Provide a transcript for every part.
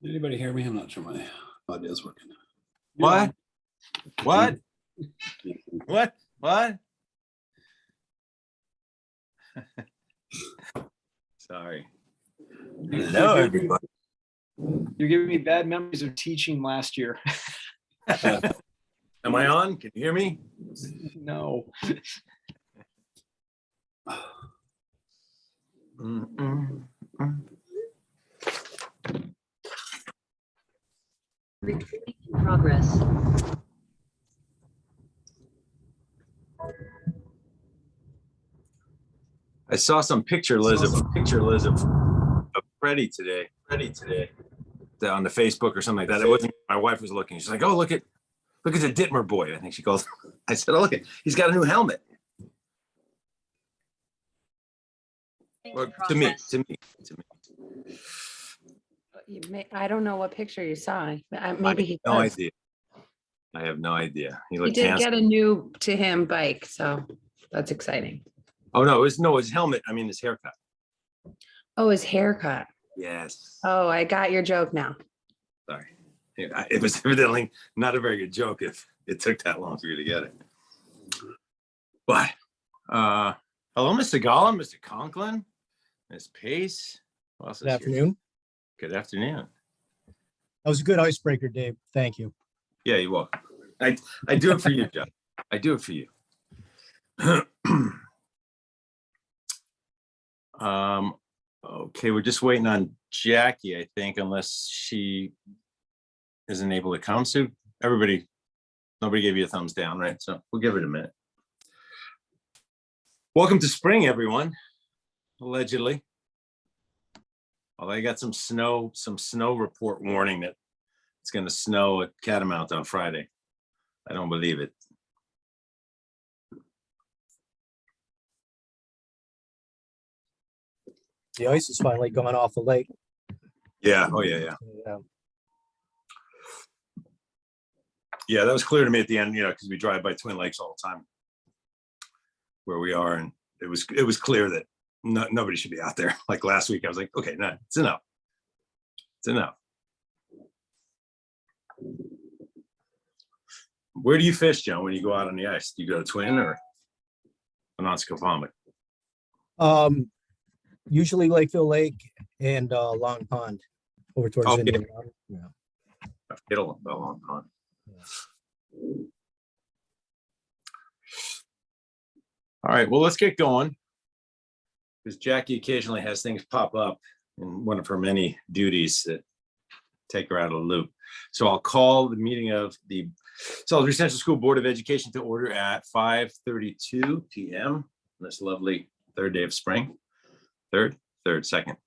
Anybody hear me? I'm not sure my audio is working. What? What? What? Sorry. Hello, everybody. You're giving me bad memories of teaching last year. Am I on? Can you hear me? No. Recording in progress. I saw some picture, Liz, of Freddie today. On the Facebook or something like that. It wasn't. My wife was looking. She's like, "Oh, look at the Dittmer boy." I think she calls. I said, "Oh, look at. He's got a new helmet." Or to me. I don't know what picture you saw. I Maybe have he no does. idea. I have no idea. He He looked did handsome. get a new to him bike, so that's exciting. Oh, no, his helmet. I mean, his haircut. Oh, his haircut. Yes. Oh, I got your joke now. Sorry. It was evidently not a very good joke if it took that long for you to get it. But hello, Mr. Gollum, Mr. Conklin, Ms. Pace. Who else is Good here? afternoon. Good afternoon. That was a good icebreaker, Dave. Thank you. Yeah, you're welcome. I do it for you, Jeff. I do it for you. Okay, we're just waiting on Jackie, I think, unless she isn't able to come. So nobody gave you a thumbs down, right? So we'll give it a minute. Welcome to spring, everyone. Allegedly. Although I got some snow report warning that it's going to snow at Catamount on Friday. I don't believe it. The ice is finally gone off the lake. Yeah. Oh, yeah. Yeah. Yeah, that was clear to me at the end, because we drive by Twin Lakes all the time where we are. And it was clear that nobody should be out there. Like last week, I was like, okay, no, it's enough. It's enough. Where do you fish, John, when you go out on the ice? Do you go to Twin or Anonscapamic? Usually Lakeville Lake and Long Pond over towards Oh, Indian Water. Yeah. I forget a long pond. All right, well, let's get going because Jackie occasionally has things pop up in one of her many duties that take her out of the loop. So I'll call the meeting of the Salisbury Central School Board of Education to order at 5:32 p.m. on this lovely third day of spring. Second.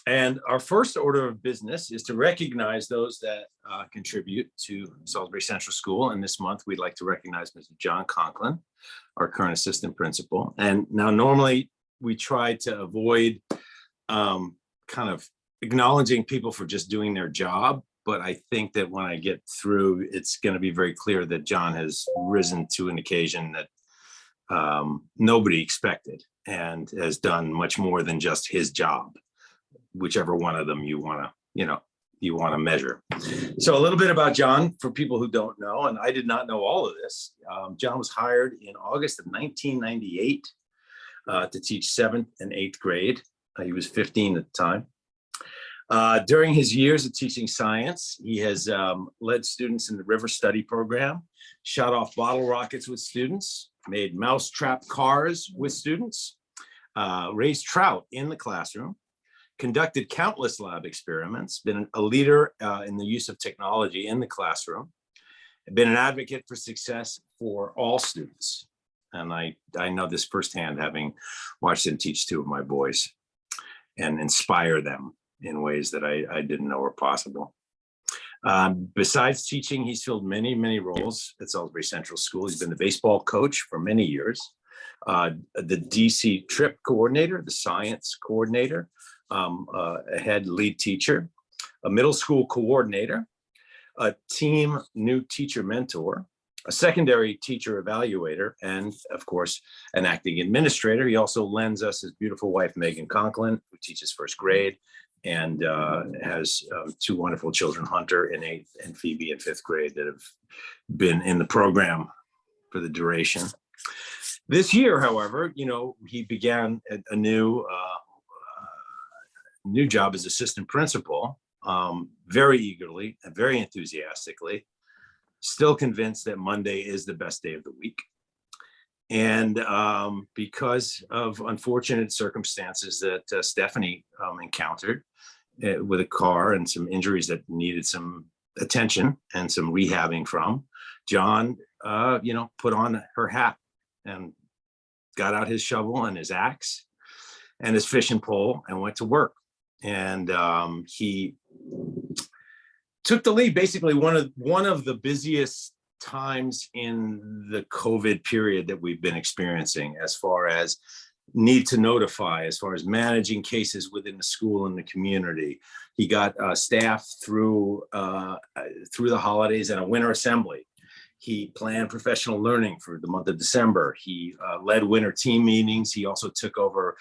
And our first order of business is to recognize those that contribute to Salisbury Central School. And this month, we'd like to recognize Mr. John Conklin, our current assistant principal. And now normally we try to avoid kind of acknowledging people for just doing their job. But I think that when I get through, it's going to be very clear that John has risen to an occasion that nobody expected and has done much more than just his job, whichever one of them you want to measure. So a little bit about John for people who don't know, and I did not know all of this. John was hired in August of 1998 to teach 7th and 8th grade. He was 15 at the time. During his years of teaching science, he has led students in the river study program, shot off bottle rockets with students, made mousetrap cars with students, raised trout in the classroom, conducted countless lab experiments, been a leader in the use of technology in the classroom, been an advocate for success for all students. And I know this firsthand, having watched him teach 2 of my boys and inspire them in ways that I didn't know were possible. Besides teaching, he's filled many, many roles at Salisbury Central School. He's been the baseball coach for many years, the DC trip coordinator, the science coordinator, a head lead teacher, a middle school coordinator, a team new teacher mentor, a secondary teacher evaluator, and of course, an acting administrator. He also lends us his beautiful wife, Megan Conklin, who teaches 1st grade and has 2 wonderful children, Hunter in 8th and Phoebe in 5th grade, that have been in the program for the duration. This year, however, he began a new job as assistant principal, very eagerly and very enthusiastically, still convinced that Monday is the best day of the week. And because of unfortunate circumstances that Stephanie encountered with a car and some injuries that needed some attention and some rehabbing from, John, put on her hat and got out his shovel and his axe and his fishing pole and went to work. And he took the lead, basically one of the busiest times in the COVID period that we've been experiencing, as far as need to notify as far as managing cases within the school and the community. He got staff through the holidays and a winter assembly. He planned professional learning for the month of December. He led winter team meetings. He also took over,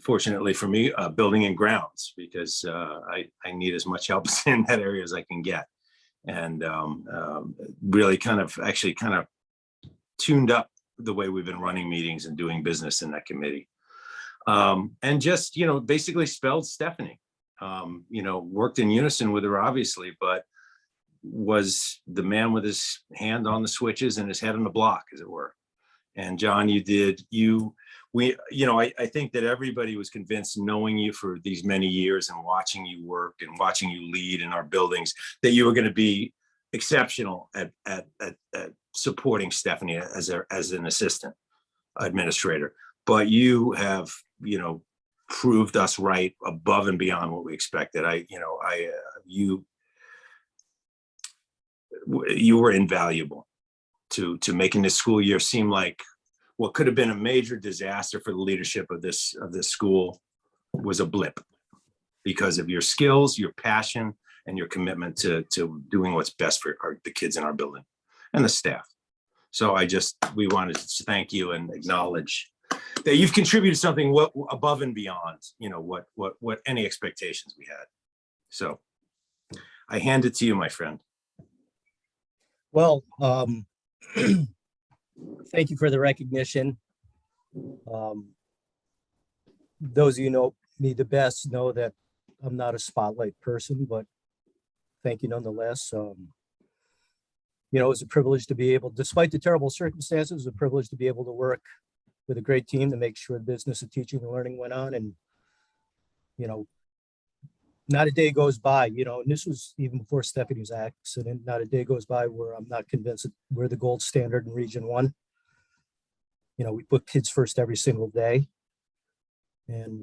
fortunately for me, building and grounds, because I need as much help in that area as I can get. And really kind of tuned up the way we've been running meetings and doing business in that committee. And just, basically spelled Stephanie, worked in unison with her, obviously, but was the man with his hand on the switches and his head on the block, as it were. And John, I think that everybody was convinced, knowing you for these many years and watching you work and watching you lead in our buildings, that you were going to be exceptional at supporting Stephanie as an assistant administrator. But you have, proved us right above and beyond what we expected. You were invaluable to making this school year seem like what could have been a major disaster for the leadership of this school was a blip, because of your skills, your passion, and your commitment to doing what's best for the kids in our building and the staff. So we wanted to thank you and acknowledge that you've contributed something above and beyond, what any expectations we had. So I hand it to you, my friend. Well, thank you for the recognition. Those of you know me the best know that I'm not a spotlight person, but thank you nonetheless. It was a privilege to be able, despite the terrible circumstances, it was a privilege to be able to work with a great team to make sure the business of teaching and learning went on. And, not a day goes by, and this was even before Stephanie's accident, not a day goes by where I'm not convinced that we're the gold standard in Region 1. We put kids first every single day, and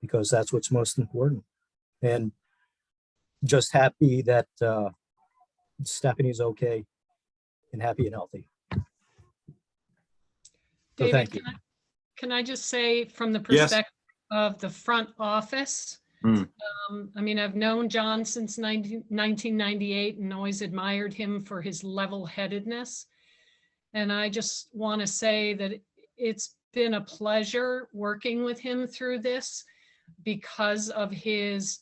because that's what's most important. And just happy that Stephanie's okay and happy and healthy. So David, thank you. can I just say, from the Yes. perspective of the front office, I've known John since 1998 and always admired him for his level-headedness. And I just want to say that it's been a pleasure working with him through this, because of his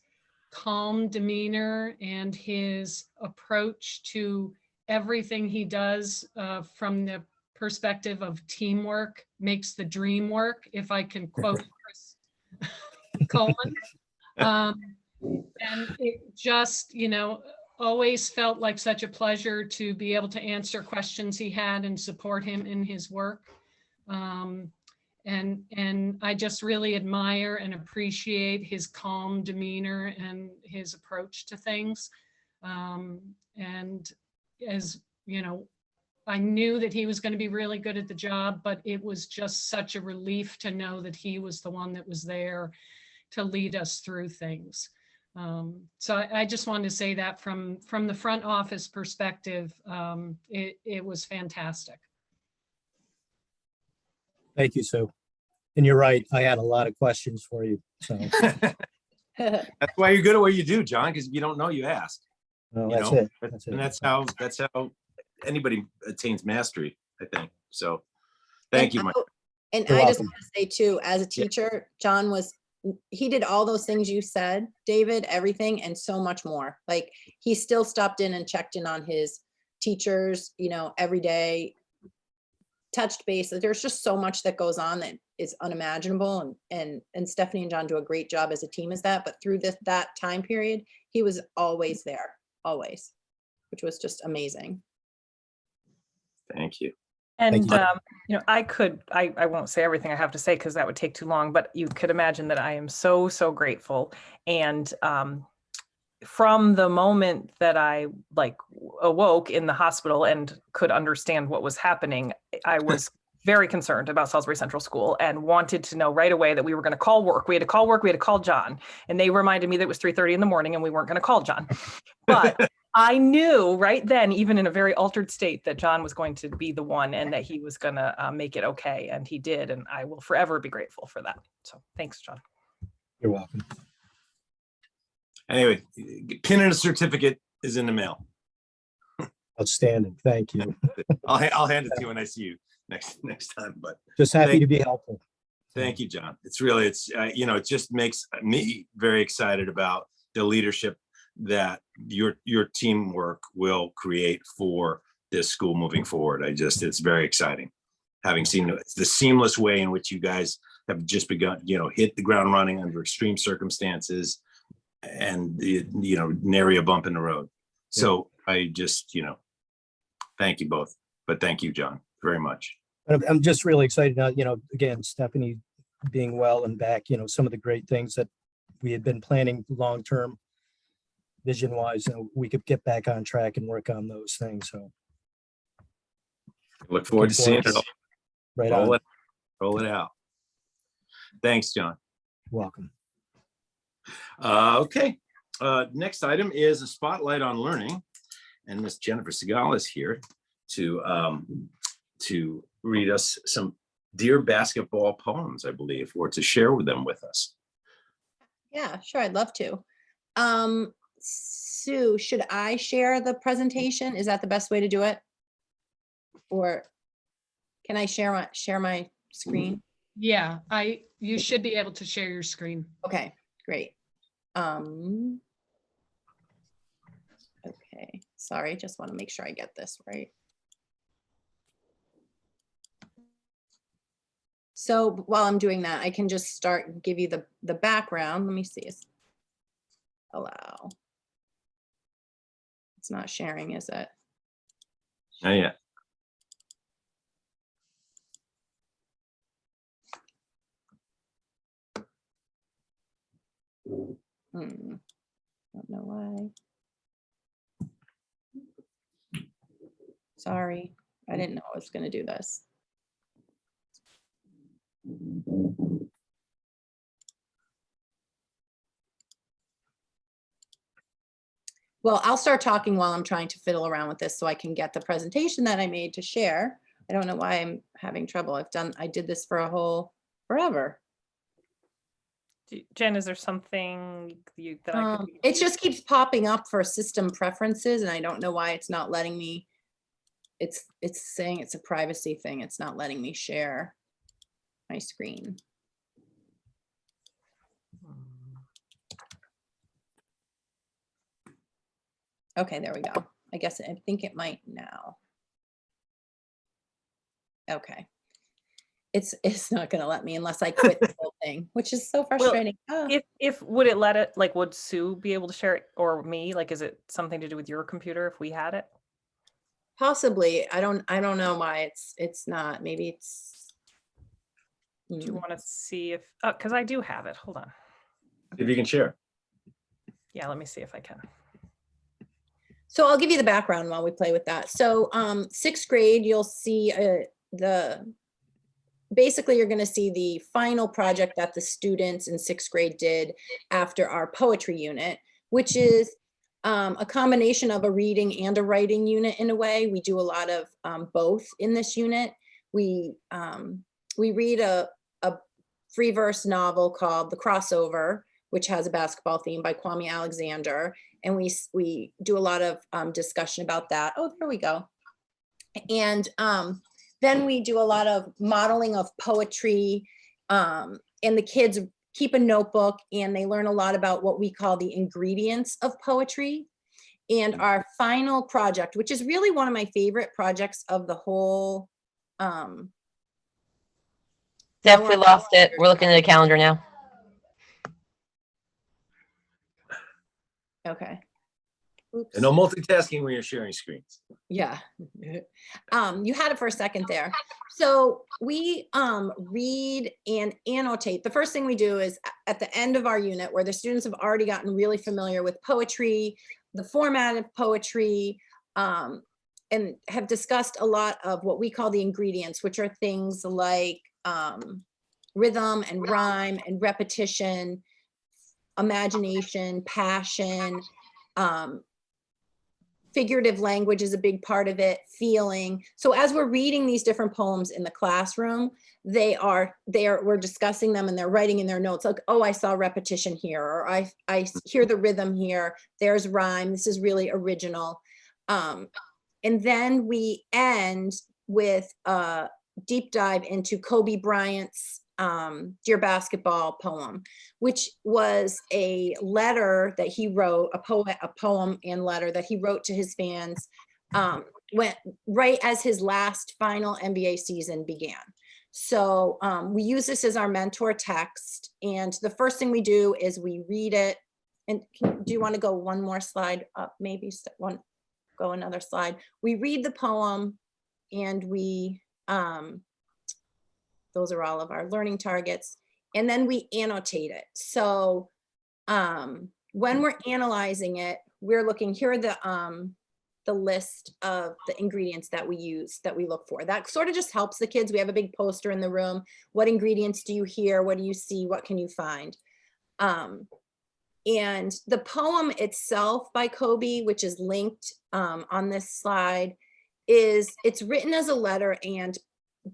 calm demeanor and his approach to everything he does, from the perspective of teamwork makes the dream work, if I can quote Chris Coleman. And it just, always felt like such a pleasure to be able to answer questions he had and support him in his work. And I just really admire and appreciate his calm demeanor and his approach to things. And as I knew that he was going to be really good at the job, but it was just such a relief to know that he was the one that was there to lead us through things. So I just wanted to say that from the front office perspective, it was fantastic. Thank you, Sue. And you're right, I had a lot of questions for you. So That's why you're good at what you do, John, because if you don't know, you ask. that's it. That's And it. that's how anybody attains mastery, I think. So thank you, Mike. And You're I just welcome. want to say too, as a teacher, John he did all those things you said, David, everything, and so much more. Like, he still stopped in and checked in on his teachers, every day, touched base. There's just so much that goes on that is unimaginable. And Stephanie and John do a great job as a team as that. But through that time period, he was always there, always, which was just amazing. Thank you. And, you. I won't say everything I have to say because that would take too long, but you could imagine that I am so, so grateful. And from the moment that I awoke in the hospital and could understand what was happening, I was very concerned about Salisbury Central School and wanted to know right away that we were going to call work. We had to call work. We had to call John. And they reminded me that it was 3:30 in the morning and we weren't going to call John. But I knew right then, even in a very altered state, that John was going to be the one and that he was going to make it okay. And he did. And I will forever be grateful for that. So thanks, John. You're welcome. Anyway, pin and a certificate is in the mail. Outstanding. Thank you. I'll hand it to you when I see you next time. But Just happy to be helpful. thank you, John. It's really, it just makes me very excited about the leadership that your teamwork will create for this school moving forward. It's very exciting. Having seen the seamless way in which you guys have just begun, hit the ground running under extreme circumstances and, nary a bump in the road. So I just, thank you both, but thank you, John, very much. I'm just really excited now, again, Stephanie being well and back, some of the great things that we had been planning long-term vision-wise, we could get back on track and work on those things. So Look forward to seeing it all. Right on. Roll it out. Thanks, John. Welcome. Okay. Next item is a spotlight on learning, and Miss Jennifer Segal is here to read us some Dear Basketball poems, I believe, or to share them with us. Yeah, sure. I'd love to. Sue, should I share the presentation? Is that the best way to do it? Or can I share my screen? Yeah, you should be able to share your screen. Okay, great. Okay, sorry, just want to make sure I get this right. So while I'm doing that, I can just start and give you the background. Let me see. Allow. It's not sharing, is it? Oh, yeah. Don't know why. Sorry, I didn't know I was going to do this. Well, I'll start talking while I'm trying to fiddle around with this so I can get the presentation that I made to share. I don't know why I'm having trouble. I did this for forever. Jen, is there something that I could? It just keeps popping up for system preferences, and I don't know why it's not letting me. It's saying it's a privacy thing. It's not letting me share my screen. Okay, there we go. I think it might now. Okay. It's not going to let me unless I quit the whole thing, which is so frustrating. Well, if would it let it, would Sue be able to share it, or me? Is it something to do with your computer if we had it? Possibly. I don't know why it's not. Maybe it's. Do you want to see if, because I do have it. Hold on. If you can share. Yeah, let me see if I can. So I'll give you the background while we play with that. So 6th grade, you'll see basically you're going to see the final project that the students in 6th grade did after our poetry unit, which is a combination of a reading and a writing unit in a way. We do a lot of both in this unit. We read a free verse novel called The Crossover, which has a basketball theme by Kwame Alexander. And we do a lot of discussion about that. Oh, there we go. And then we do a lot of modeling of poetry, and the kids keep a notebook and they learn a lot about what we call the ingredients of poetry. And our final project, which is really one of my favorite projects of the whole. Steph, we lost it. We're looking at a calendar now. Okay. Oops. And no multitasking when you're sharing screens. Yeah. You had it for a second there. So we read and annotate. The first thing we do is at the end of our unit, where the students have already gotten really familiar with poetry, the format of poetry, and have discussed a lot of what we call the ingredients, which are things like rhythm and rhyme and repetition, imagination, passion, Figurative language is a big part of it, feeling. So as we're reading these different poems in the classroom, we're discussing them and they're writing in their notes like, oh, I saw repetition here, or I hear the rhythm here. There's rhyme. This is really original. And then we end with a deep dive into Kobe Bryant's Dear Basketball poem, which was a letter that he wrote, a poem and letter that he wrote to his fans went right as his last final NBA season began. So we use this as our mentor text. And the first thing we do is we read it. And do you want to go one more slide up? Maybe go another slide. We read the poem and we, those are all of our learning targets. And then we annotate it. So when we're analyzing it, we're looking, here are the list of the ingredients that we use, that we look for. That sort of just helps the kids. We have a big poster in the room. What ingredients do you hear? What do you see? What can you find? And the poem itself by Kobe, which is linked on this slide, it's written as a letter, and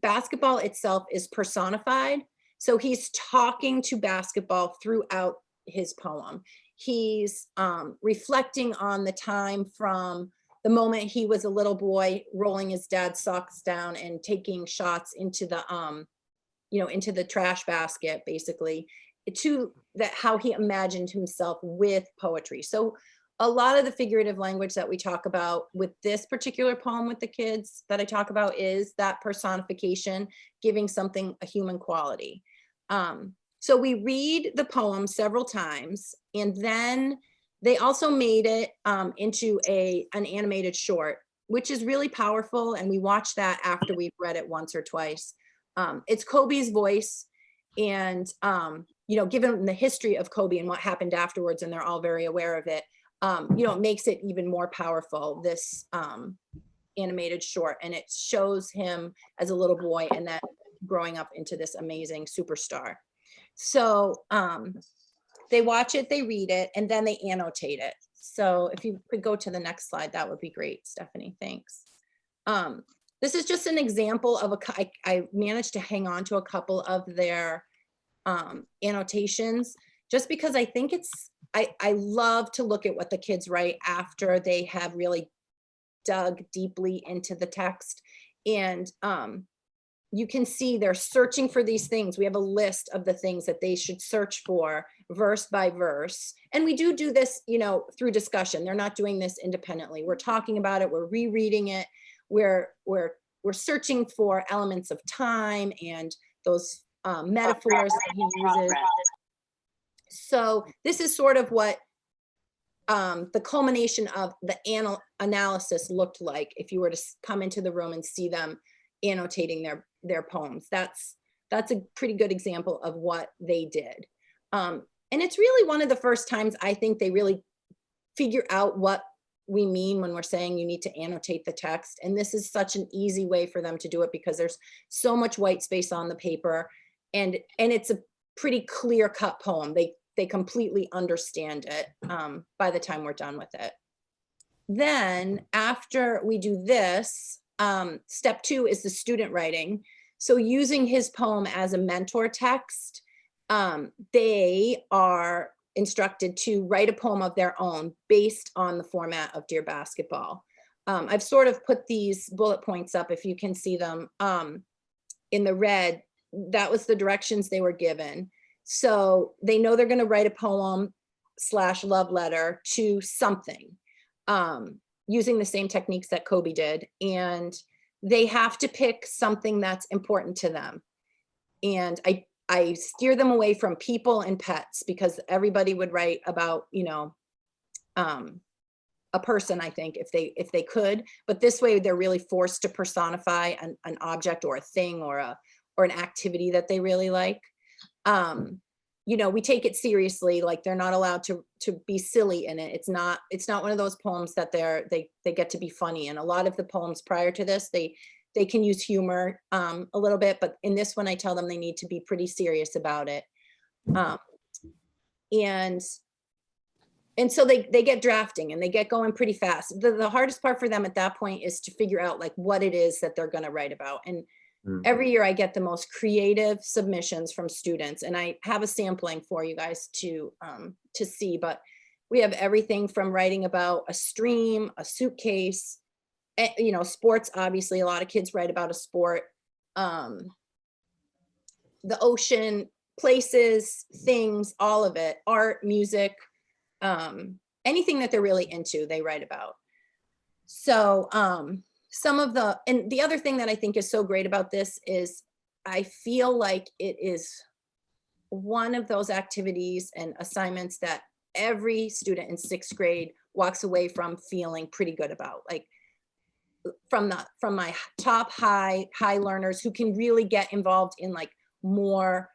basketball itself is personified. So he's talking to basketball throughout his poem. He's reflecting on the time from the moment he was a little boy rolling his dad's socks down and taking shots into the into the trash basket, basically, to that, how he imagined himself with poetry. So a lot of the figurative language that we talk about with this particular poem with the kids that I talk about is that personification, giving something a human quality. So we read the poem several times, and then they also made it into an animated short, which is really powerful. And we watch that after we've read it once or twice. It's Kobe's voice. And, given the history of Kobe and what happened afterwards, and they're all very aware of it, it makes it even more powerful, this animated short. And it shows him as a little boy and then growing up into this amazing superstar. So they watch it, they read it, and then they annotate it. So if you could go to the next slide, that would be great, Stephanie, thanks. This is just an example of I managed to hang on to a couple of their annotations, just because I think I love to look at what the kids write after they have really dug deeply into the text. And you can see they're searching for these things. We have a list of the things that they should search for verse by verse. And we do this, through discussion. They're not doing this independently. We're talking about it. We're rereading it. We're searching for elements of time and those metaphors that he uses. So this is sort of what the culmination of the analysis looked like if you were to come into the room and see them annotating their poems. That's a pretty good example of what they did. And it's really one of the first times I think they really figure out what we mean when we're saying you need to annotate the text. And this is such an easy way for them to do it because there's so much white space on the paper, and it's a pretty clear-cut poem. They completely understand it by the time we're done with it. Then after we do this, step 2 is the student writing. So using his poem as a mentor text, they are instructed to write a poem of their own based on the format of Dear Basketball. I've sort of put these bullet points up, if you can see them in the red. That was the directions they were given. So they know they're going to write a poem / love letter to something using the same techniques that Kobe did. And they have to pick something that's important to them. And I steer them away from people and pets, because everybody would write about, a person, I think, if they could. But this way they're really forced to personify an object or a thing or an activity that they really like. We take it seriously, like they're not allowed to be silly in it. It's not one of those poems that they get to be funny. And a lot of the poems prior to this, they can use humor a little bit, but in this one I tell them they need to be pretty serious about it. And And so they get drafting and they get going pretty fast. The hardest part for them at that point is to figure out like what it is that they're going to write about. And every year I get the most creative submissions from students, and I have a sampling for you guys to see, but we have everything from writing about a stream, a suitcase, you know, sports. Obviously a lot of kids write about a sport, the ocean, places, things, all of it, art, music, anything that they're really into, they write about. So and the other thing that I think is so great about this is I feel like it is one of those activities and assignments that every student in 6th grade walks away from feeling pretty good about. Like from my top high learners who can really get involved in like more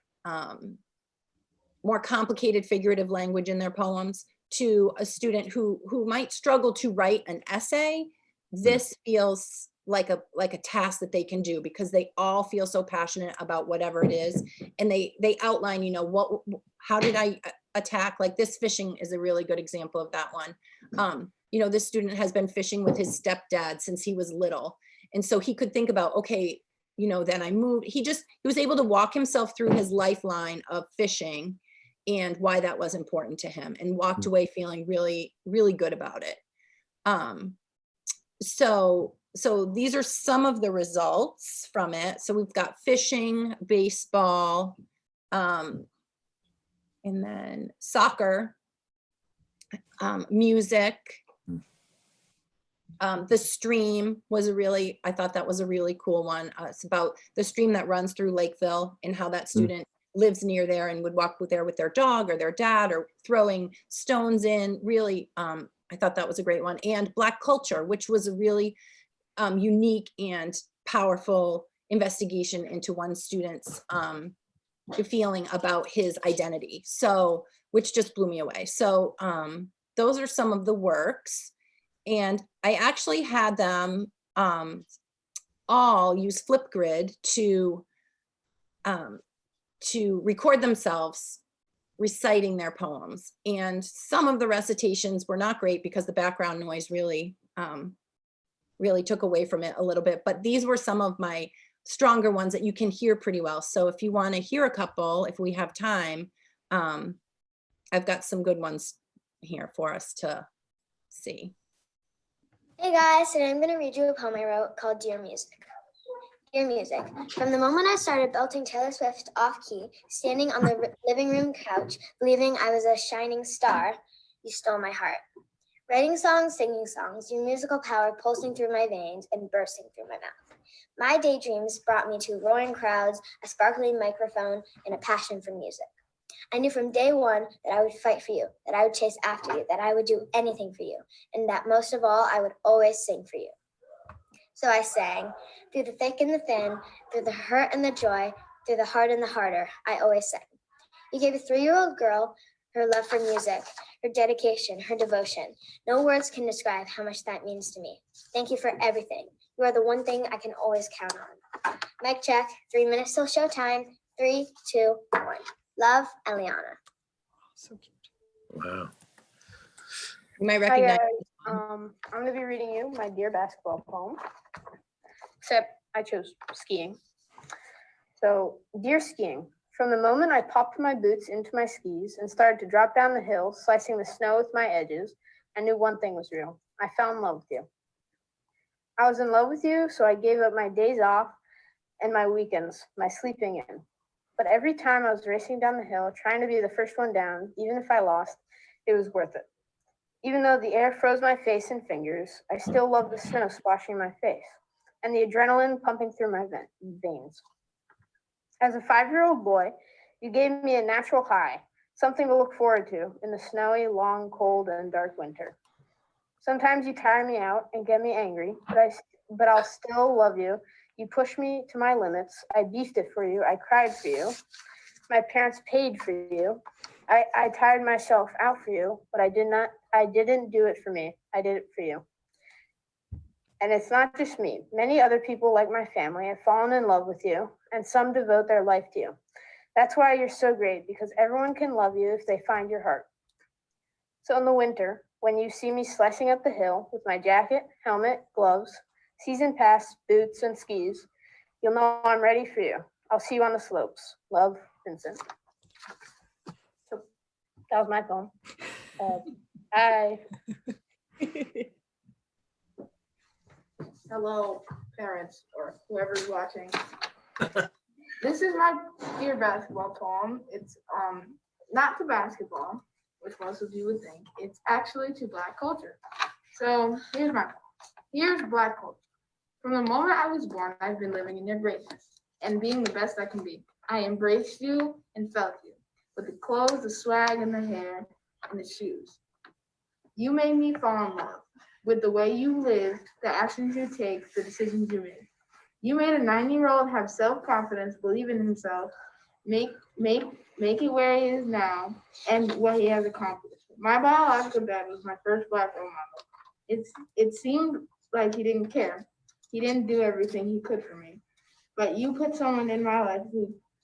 complicated figurative language in their poems, to a student who might struggle to write an essay. This feels like a task that they can do because they all feel so passionate about whatever it is. And they outline, you know, how did I attack? Like this fishing is a really good example of that one. You know, this student has been fishing with his stepdad since he was little. And so he could think about, okay, you know, then I moved. He was able to walk himself through his lifeline of fishing and why that was important to him, and walked away feeling really, really good about it. So these are some of the results from it. So we've got fishing, baseball, and then soccer, music. The stream was I thought that was a really cool one. It's about the stream that runs through Lakeville and how that student lives near there and would walk there with their dog or their dad, or throwing stones in. Really, I thought that was a great one. And Black culture, which was a really unique and powerful investigation into one student's feeling about his identity. So, which just blew me away. So those are some of the works. And I actually had them all use Flipgrid to record themselves reciting their poems. And some of the recitations were not great because the background noise really took away from it a little bit. But these were some of my stronger ones that you can hear pretty well. So if you want to hear a couple, if we have time, I've got some good ones here for us to see. Hey guys, today I'm going to read you a poem I wrote called Dear Music. Dear Music, from the moment I started belting Taylor Swift off key, standing on the living room couch, believing I was a shining star, you stole my heart. Writing songs, singing songs, your musical power pulsing through my veins and bursting through my mouth. My daydreams brought me to roaring crowds, a sparkling microphone, and a passion for music. I knew from day one that I would fight for you, that I would chase after you, that I would do anything for you, and that most of all, I would always sing for you. So I sang, through the thick and the thin, through the hurt and the joy, through the hard and the harder, I always sang. You gave a 3-year-old girl her love for music, her dedication, her devotion. No words can describe how much that means to me. Thank you for everything. You are the one thing I can always count on. Mic check, 3 minutes till showtime. 3, 2, 1. Love, Eliana. So cute. Wow. You might Hi recognize. guys, I'm going to be reading you my Dear Basketball poem, except I chose skiing. So, Dear Skiing, from the moment I popped my boots into my skis and started to drop down the hill, slicing the snow with my edges, I knew one thing was real. I fell in love with you. I was in love with you, so I gave up my days off and my weekends, my sleeping in. But every time I was racing down the hill, trying to be the first one down, even if I lost, it was worth it. Even though the air froze my face and fingers, I still loved the snow splashing my face and the adrenaline pumping through my veins. As a 5-year-old boy, you gave me a natural high, something to look forward to in the snowy, long, cold, and dark winter. Sometimes you tire me out and get me angry, but I'll still love you. You pushed me to my limits. I beefed it for you. I cried for you. My parents paid for you. I tired myself out for you, but I didn't do it for me. I did it for you. And it's not just me. Many other people, like my family, have fallen in love with you, and some devote their life to you. That's why you're so great, because everyone can love you if they find your heart. So in the winter, when you see me slicing up the hill with my jacket, helmet, gloves, season pass, boots, and skis, you'll know I'm ready for you. I'll see you on the slopes. Love, Vincent. So that was my poem. Hi. Hello, parents, or whoever's watching. This is my Dear Basketball poem. It's not to basketball, which most of you would think. It's actually to Black culture. So here's my poem. Here's Black culture. From the moment I was born, I've been living in your greatness and being the best I can be. I embraced you and felt you with the clothes, the swag, and the hair, and the shoes. You made me fall in love with the way you lived, the actions you take, the decisions you made. You made a 9-year-old have self-confidence, believe in himself, make it where he is now, and what he has accomplished. My biological dad was my first Black role model. It seemed like he didn't care. He didn't do everything he could for me. But you put someone in my life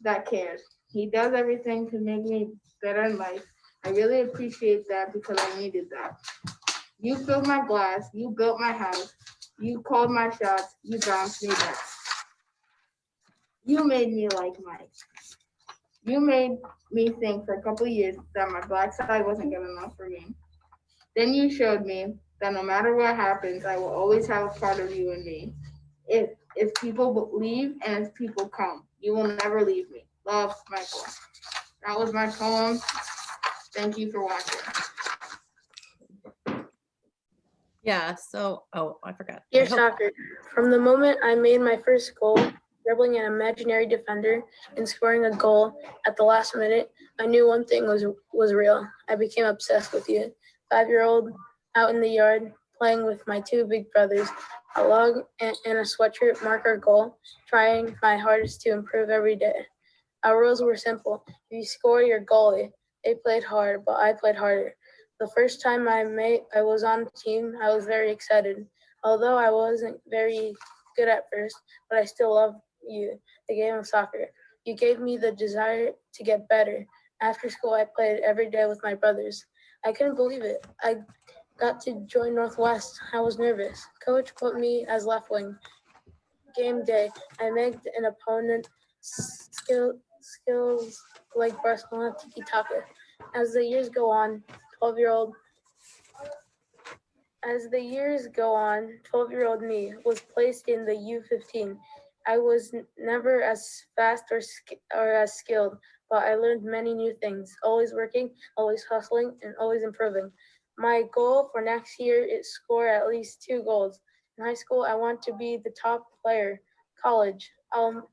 that cares. He does everything to make me better in life. I really appreciate that because I needed that. You filled my glass. You built my house. You called my shots. You bounced me back. You made me like Mike. You made me think for a couple of years that my Black side wasn't good enough for me. Then you showed me that no matter what happens, I will always have a part of you in me. If people leave and if people come, you will never leave me. Love, Michael. That was my poem. Thank you for watching. Yeah, so, oh, I forgot. Dear soccer, from the moment I made my first goal, dribbling an imaginary defender and scoring a goal at the last minute, I knew one thing was real. I became obsessed with you. 5-year-old out in the yard playing with my 2 big brothers. A log and a sweatshirt mark our goal, trying my hardest to improve every day. Our rules were simple. If you score, you're goalie. They played hard, but I played harder. The first time I was on the team, I was very excited. Although I wasn't very good at first, but I still love you, the game of soccer. You gave me the desire to get better. After school, I played every day with my brothers. I couldn't believe it. I got to join Northwest. I was nervous. Coach put me as left wing. Game day, I made an opponent skills like Barcelona tiki-taka. As the years go on, 12-year-old me was placed in the U15. I was never as fast or as skilled, but I learned many new things, always working, always hustling, and always improving. My goal for next year is score at least 2 goals. In high school, I want to be the top player. College, I'll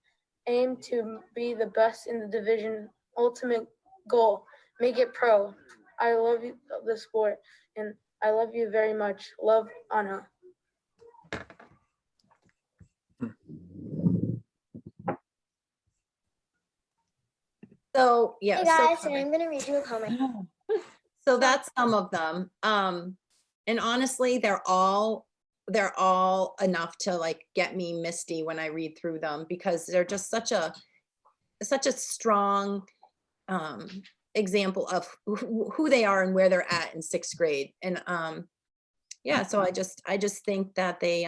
aim to be the best in the division. Ultimate goal, make it pro. I love the sport, and I love you very much. Love, Anna. So, yeah. Hey guys, and I'm gonna read you a poem. So that's some of them. And honestly, they're all enough to like get me misty when I read through them because they're just such a strong example of who they are and where they're at in 6th grade. And yeah, so I just think that they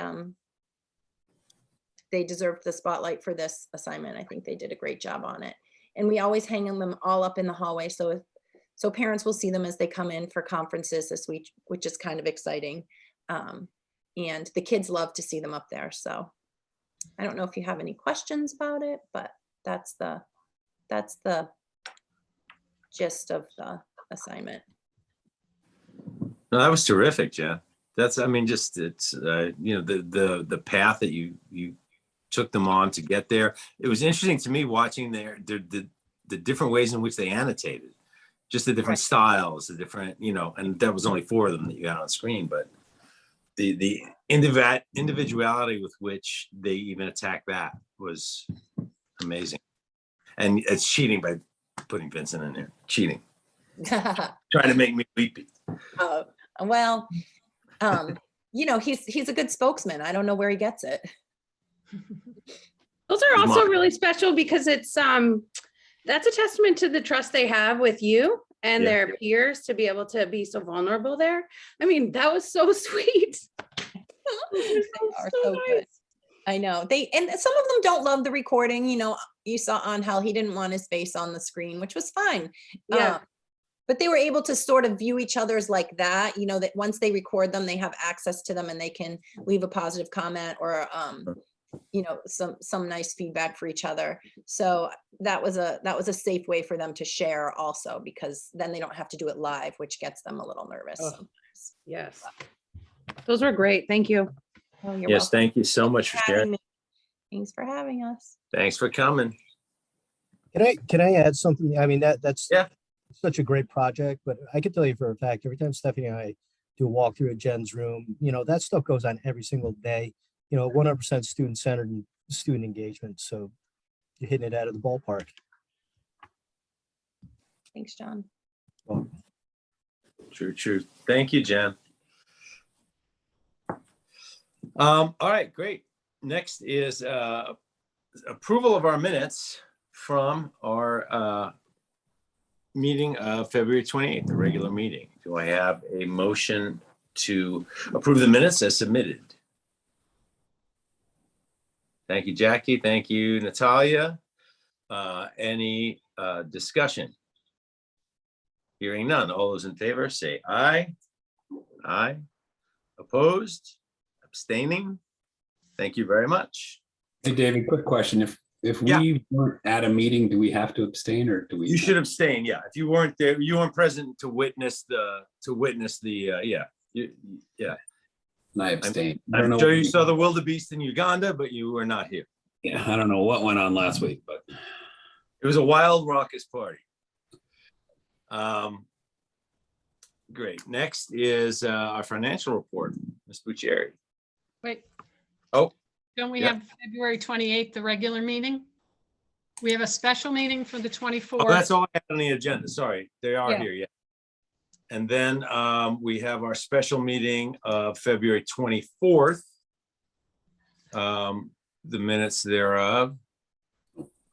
deserved the spotlight for this assignment. I think they did a great job on it. And we always hang them all up in the hallway. So parents will see them as they come in for conferences this week, which is kind of exciting. And the kids love to see them up there. So I don't know if you have any questions about it, but that's the gist of the assignment. No, that was terrific, Jen. That's, I mean, just it's the path that you took them on to get there. It was interesting to me watching the different ways in which they annotated, just the different styles, the different, and that was only 4 of them that you got on screen, but the individuality with which they even attack that was amazing. And it's cheating by putting Vincent in there. Cheating. Trying to make me weepy. Well, he's a good spokesman. I don't know where he gets it. Those are also really special because it's that's a testament to the trust they have with you and Yeah. their peers to be able to be so vulnerable there. I mean, that was so sweet. They are so good. I know and some of them don't love the recording. You saw on how he didn't want his face on the screen, which was fine. Yeah. But they were able to sort of view each other's like that, that once they record them, they have access to them and they can leave a positive comment or, some nice feedback for each other. So that was a safe way for them to share also, because then they don't have to do it live, which gets them a little nervous Oh. sometimes. Yes. Those were great. Thank you. Oh, you're Yes, welcome. thank you so much for Having sharing. me. Thanks for having us. Thanks for coming. Can I add something? I mean, that's Yeah. such a great project, but I can tell you for a fact, every time Stephanie and I do a walkthrough at Jen's room, that stuff goes on every single day, 100% student-centered and student engagement. So you're hitting it out of the ballpark. Thanks, John. True. Thank you, Jen. All right, great. Next is approval of our minutes from our meeting of February 28th, the regular meeting. Do I have a motion to approve the minutes as submitted? Thank you, Jackie. Thank you, Natalia. Any discussion? Hearing none. All those in favor say aye. Aye. Opposed? Abstaining? Thank you very much. Hey, David, quick question. If Yeah. we weren't at a meeting, do we have to abstain or do we? You should abstain, yeah. If you weren't there, you weren't present to witness the, yeah. Yeah. And I abstain. I don't I'm know. sure you saw the wildebeest in Uganda, but you were not here. Yeah, I don't know what went on last week, but It was a wild, raucous party. Great. Next is our financial report, Ms. Bucieri. Wait. Oh. Don't we yeah. have February 28th, the regular meeting? We have a special meeting for the 24th. Oh, that's all I had on the agenda. Sorry, they are Yeah. here, yeah. And then we have our special meeting of February 24th. The minutes thereof.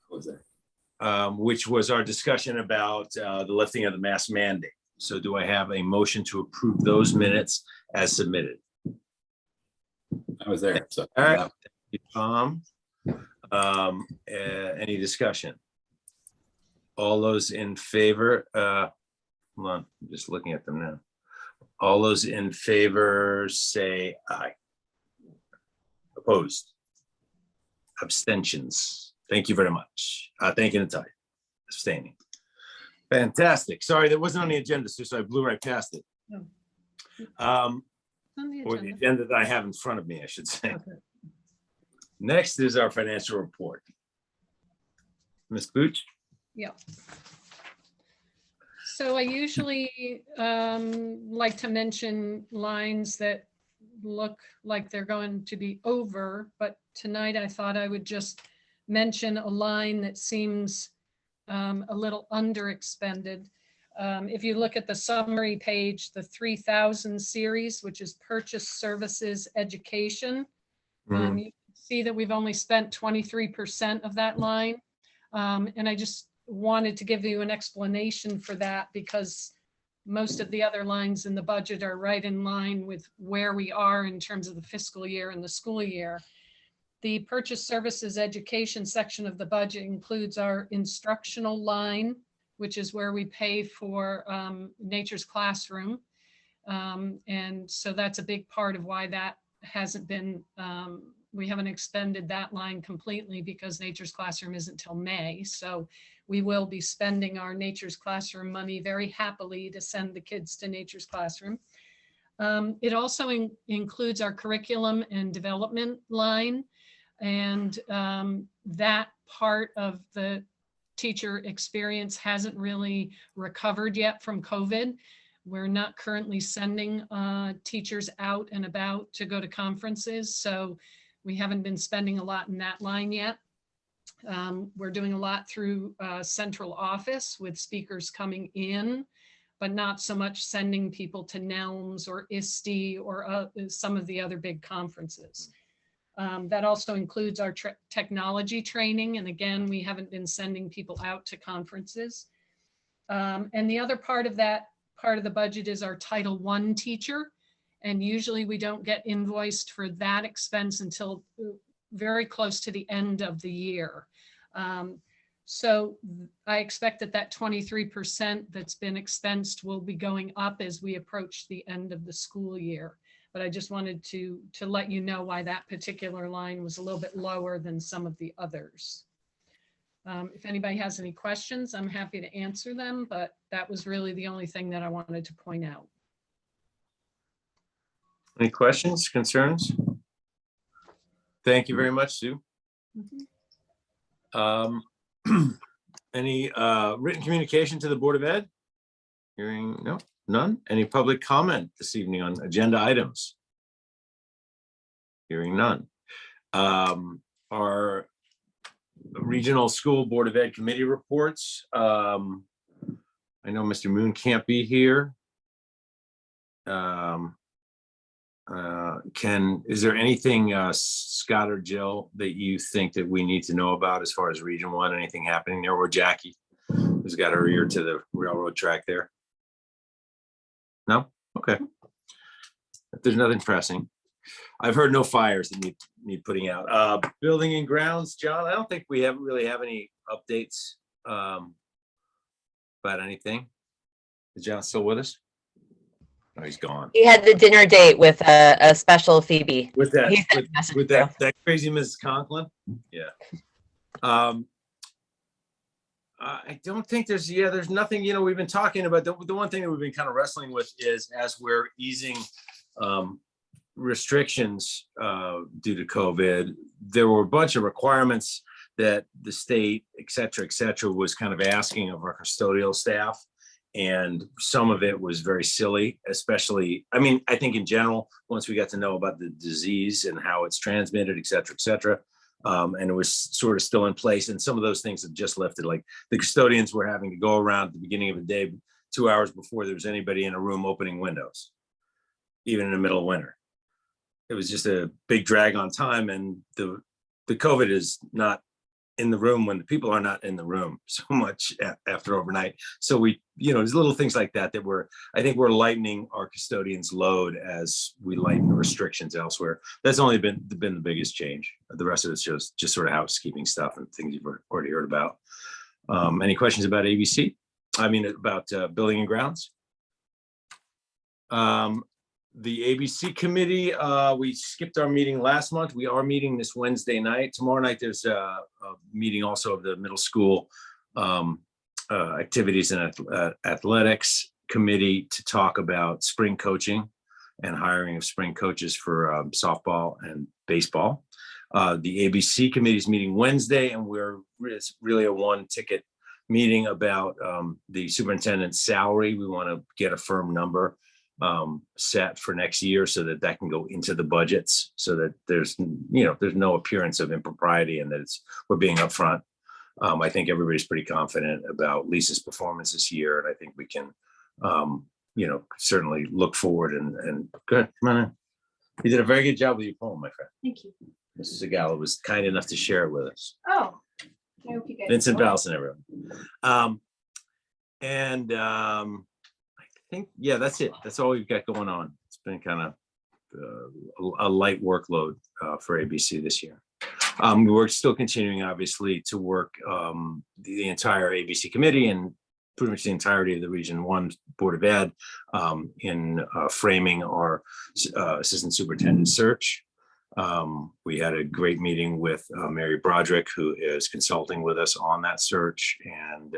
what was there? Which was our discussion about the lifting of the mask mandate. So do I have a motion to approve those minutes as submitted? I was there. So All right. Tom, any discussion? All those in favor, hold on, I'm just looking at them now. All those in favor say aye. Opposed? Abstentions? Thank you very much. Thank you, Natalia. Abstaining. Fantastic. Sorry, that wasn't on the agenda, so I blew right past it. No. Or On the the agenda. agenda that I have in front of me, I should say. Okay. Next is our financial report. Ms. Booch? Yeah. So I usually like to mention lines that look like they're going to be over, but tonight I thought I would just mention a line that seems a little underexpended. If you look at the summary page, the 3000 series, which is purchase services education, you can see that we've only spent 23% of that line. And I just wanted to give you an explanation for that because most of the other lines in the budget are right in line with where we are in terms of the fiscal year and the school year. The purchase services education section of the budget includes our instructional line, which is where we pay for Nature's Classroom. And so that's a big part of why that hasn't been, we haven't expended that line completely because Nature's Classroom isn't till May. So we will be spending our Nature's Classroom money very happily to send the kids to Nature's Classroom. It also includes our curriculum and development line. And that part of the teacher experience hasn't really recovered yet from COVID. We're not currently sending teachers out and about to go to conferences. So we haven't been spending a lot in that line yet. We're doing a lot through central office with speakers coming in, but not so much sending people to NELMS or ISTE or some of the other big conferences. That also includes our technology training. And again, we haven't been sending people out to conferences. And the other part of the budget is our Title I teacher. And usually we don't get invoiced for that expense until very close to the end of the year. So I expect that 23% that's been expensed will be going up as we approach the end of the school year. But I just wanted to let you know why that particular line was a little bit lower than some of the others. If anybody has any questions, I'm happy to answer them, but that was really the only thing that I wanted to point out. Any questions, concerns? Thank you very much, Sue. Any written communication to the Board of Ed? Hearing no, none. Any public comment this evening on agenda items? Hearing none. Our Regional School Board of Ed committee reports. I know Mr. Moon can't be here. Is there anything, Scott or Jill, that you think that we need to know about as far as Region 1, anything happening there, or Jackie, who's got her ear to the railroad track there? No? Okay. If there's nothing pressing. I've heard no fires that need putting out. Building and grounds, John, I don't think we really have any updates about anything. Is John still with us? No, he's gone. He had the dinner date with a special Phoebe. With that, He sent a message too. that crazy Mrs. Conklin? Yeah. I don't think there's nothing, we've been talking about, the one thing that we've been kind of wrestling with is as we're easing restrictions due to COVID, there were a bunch of requirements that the state, et cetera, was kind of asking of our custodial staff. And some of it was very silly, especially, I think in general, once we got to know about the disease and how it's transmitted, et cetera, and it was sort of still in place. And some of those things have just lifted, like the custodians were having to go around at the beginning of the day, 2 hours before there was anybody in a room opening windows, even in the middle of winter. It was just a big drag on time. And the COVID is not in the room when the people are not in the room so much after overnight. So there's little things like that I think we're lightening our custodians' load as we lighten the restrictions elsewhere. That's only been the biggest change. The rest of it's just sort of housekeeping stuff and things you've already heard about. Any questions about ABC? About building and grounds? The ABC committee, we skipped our meeting last month. We are meeting this Wednesday night. Tomorrow night, there's a meeting also of the middle school activities and athletics committee to talk about spring coaching and hiring of spring coaches for softball and baseball. The ABC committee is meeting Wednesday, and it's really a one-ticket meeting about the superintendent's salary. We want to get a firm number set for next year so that can go into the budgets, so that there's no appearance of impropriety and that we're being upfront. I think everybody's pretty confident about Lisa's performance this year, and I think we can certainly look forward and good. Come on in. You did a very good job with your poem, my friend. Thank you. Mrs. Zagala was kind enough to share it with us. Oh, I hope you guys. Vincent Valson, everyone. I think, that's it. That's all we've got going on. It's been kind of a light workload for ABC this year. We're still continuing, obviously, to work the entire ABC committee and pretty much the entirety of the Region 1 Board of Ed in framing our assistant superintendent search. We had a great meeting with Mary Broderick, who is consulting with us on that search. And,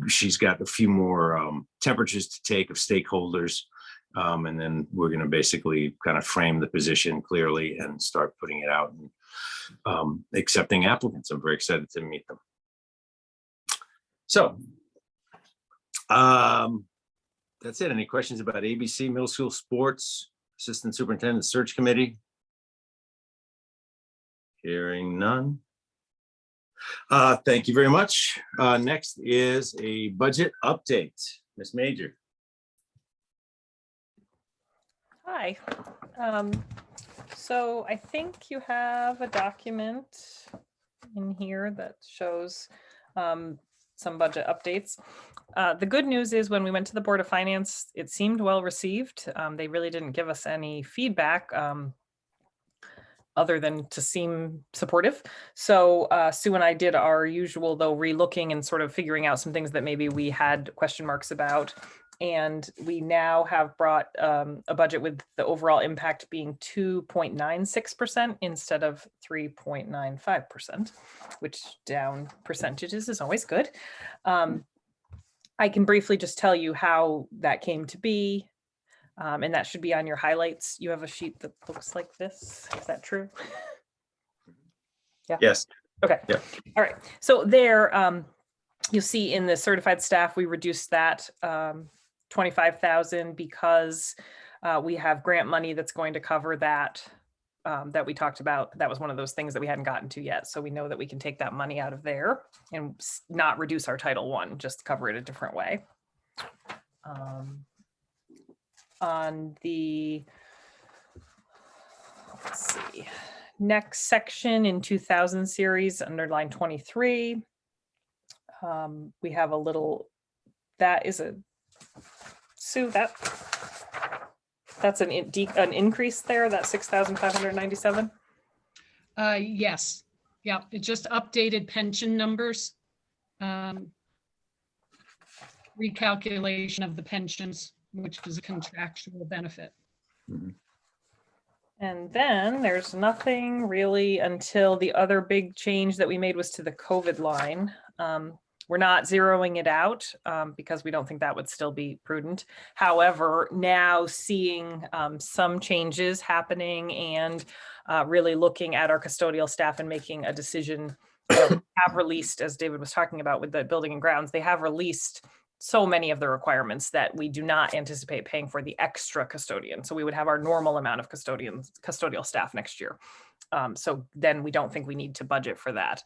she's got a few more temperatures to take of stakeholders. And then we're going to basically kind of frame the position clearly and start putting it out and accepting applicants. I'm very excited to meet them. So that's it. Any questions about ABC Middle School Sports Assistant Superintendent Search Committee? Hearing none. Thank you very much. Next is a budget update. Ms. Major. Hi. So I think you have a document in here that shows some some budget updates. The good news is when we went to the Board of Finance, it seemed well received. They really didn't give us any feedback other than to seem supportive. So Sue and I did our usual, though, relooking and sort of figuring out some things that maybe we had question marks about. And we now have brought a budget with the overall impact being 2.96% instead of 3.95%, which down percentages is always good. I can briefly just tell you how that came to be. And that should be on your highlights. You have a sheet that looks like this. Is that true? Yeah. Yes. Okay. Yeah. All right. So there, you'll see in the certified staff, we reduced that 25,000 because we have grant money that's going to cover that that we talked about. That was one of those things that we hadn't gotten to yet. So we know that we can take that money out of there and not reduce our Title I, just cover it a different way. On the, let's see, next section in 2000 series under line 23, we have a little, that is a, Sue, that's an increase there, that 6,597. Yes, yeah, it just updated pension numbers. Recalculation of the pensions, which is a contractual benefit. And then there's nothing really until the other big change that we made was to the COVID line. We're not zeroing it out because we don't think that would still be prudent. However, now seeing some changes happening and really looking at our custodial staff and making a decision, have released, as David was talking about with the building and grounds, they have released so many of the requirements that we do not anticipate paying for the extra custodian. So we would have our normal amount of custodial staff next year. So then we don't think we need to budget for that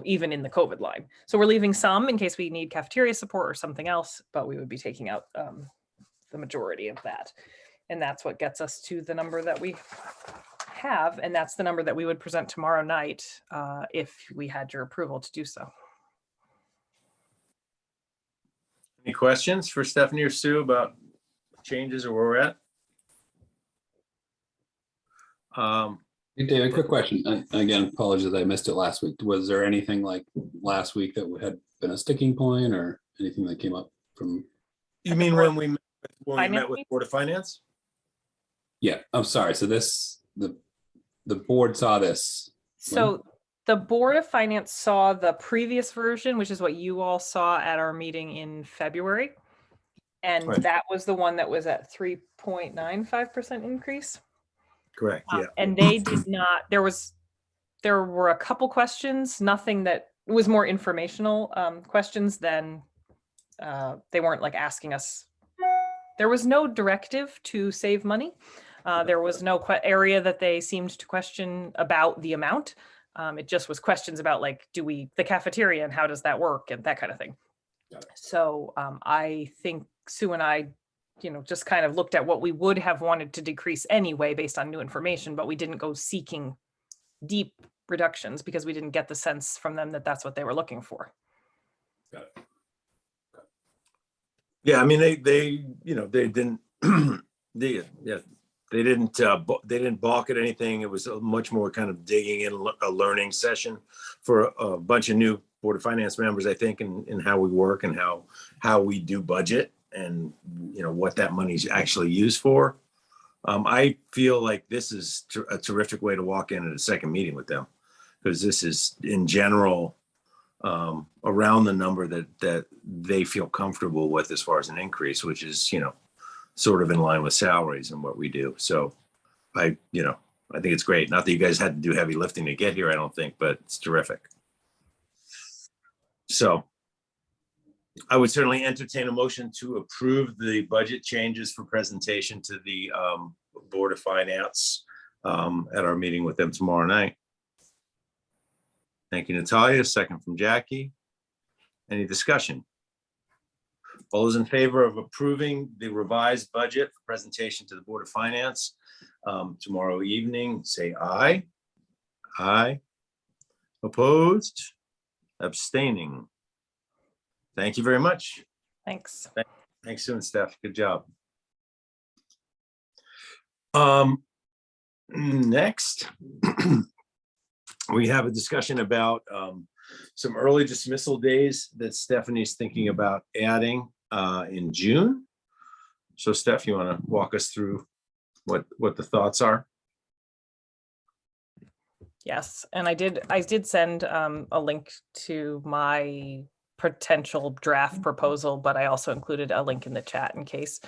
even in the COVID line. So we're leaving some in case we need cafeteria support or something else, but we would be taking out the majority of that. And that's what gets us to the number that we have. And that's the number that we would present tomorrow night if we had your approval to do so. Any questions for Stephanie or Sue about changes or where we're at? Hey, David, quick question. And again, apologies, I missed it last week. Was there anything like last week that had been a sticking point or anything that came up from? You mean when we met with Board of Finance? Yeah, I'm sorry. So the board saw this. So the Board of Finance saw the previous version, which is what you all saw at our meeting in February. And Right. that was the one that was at 3.95% increase. Correct, yeah. And they did not, there were a couple questions, nothing that was more informational questions than they weren't like asking us. There was no directive to save money. There was no area that they seemed to question about the amount. It just was questions about like, the cafeteria and how does that work and that kind of thing. So I think Sue and I, just kind of looked at what we would have wanted to decrease anyway based on new information, but we didn't go seeking deep reductions because we didn't get the sense from them that that's what they were looking for. Got it. Yeah, I mean, they didn't, they didn't balk at anything. It was a much more kind of digging in, a learning session for a bunch of new Board of Finance members, I think, in how we work and how we do budget and, what that money's actually used for. I feel like this is a terrific way to walk in at a second meeting with them, because this is in general around the number that they feel comfortable with as far as an increase, which is, sort of in line with salaries and what we do. So I think it's great. Not that you guys had to do heavy lifting to get here, I don't think, but it's terrific. So I would certainly entertain a motion to approve the budget changes for presentation to the Board of Finance at our meeting with them tomorrow night. Thank you, Natalia. Second from Jackie. Any discussion? All those in favor of approving the revised budget for presentation to the Board of Finance tomorrow evening, say aye. Aye. Opposed? Abstaining? Thank you very much. Thanks. Thanks, Sue and Steph. Good job. Next, we have a discussion about some early dismissal days that Stephanie's thinking about adding in June. So Steph, you want to walk us through what the thoughts are? Yes, and I did send a link to my potential draft proposal, but I also included a link in the chat in case.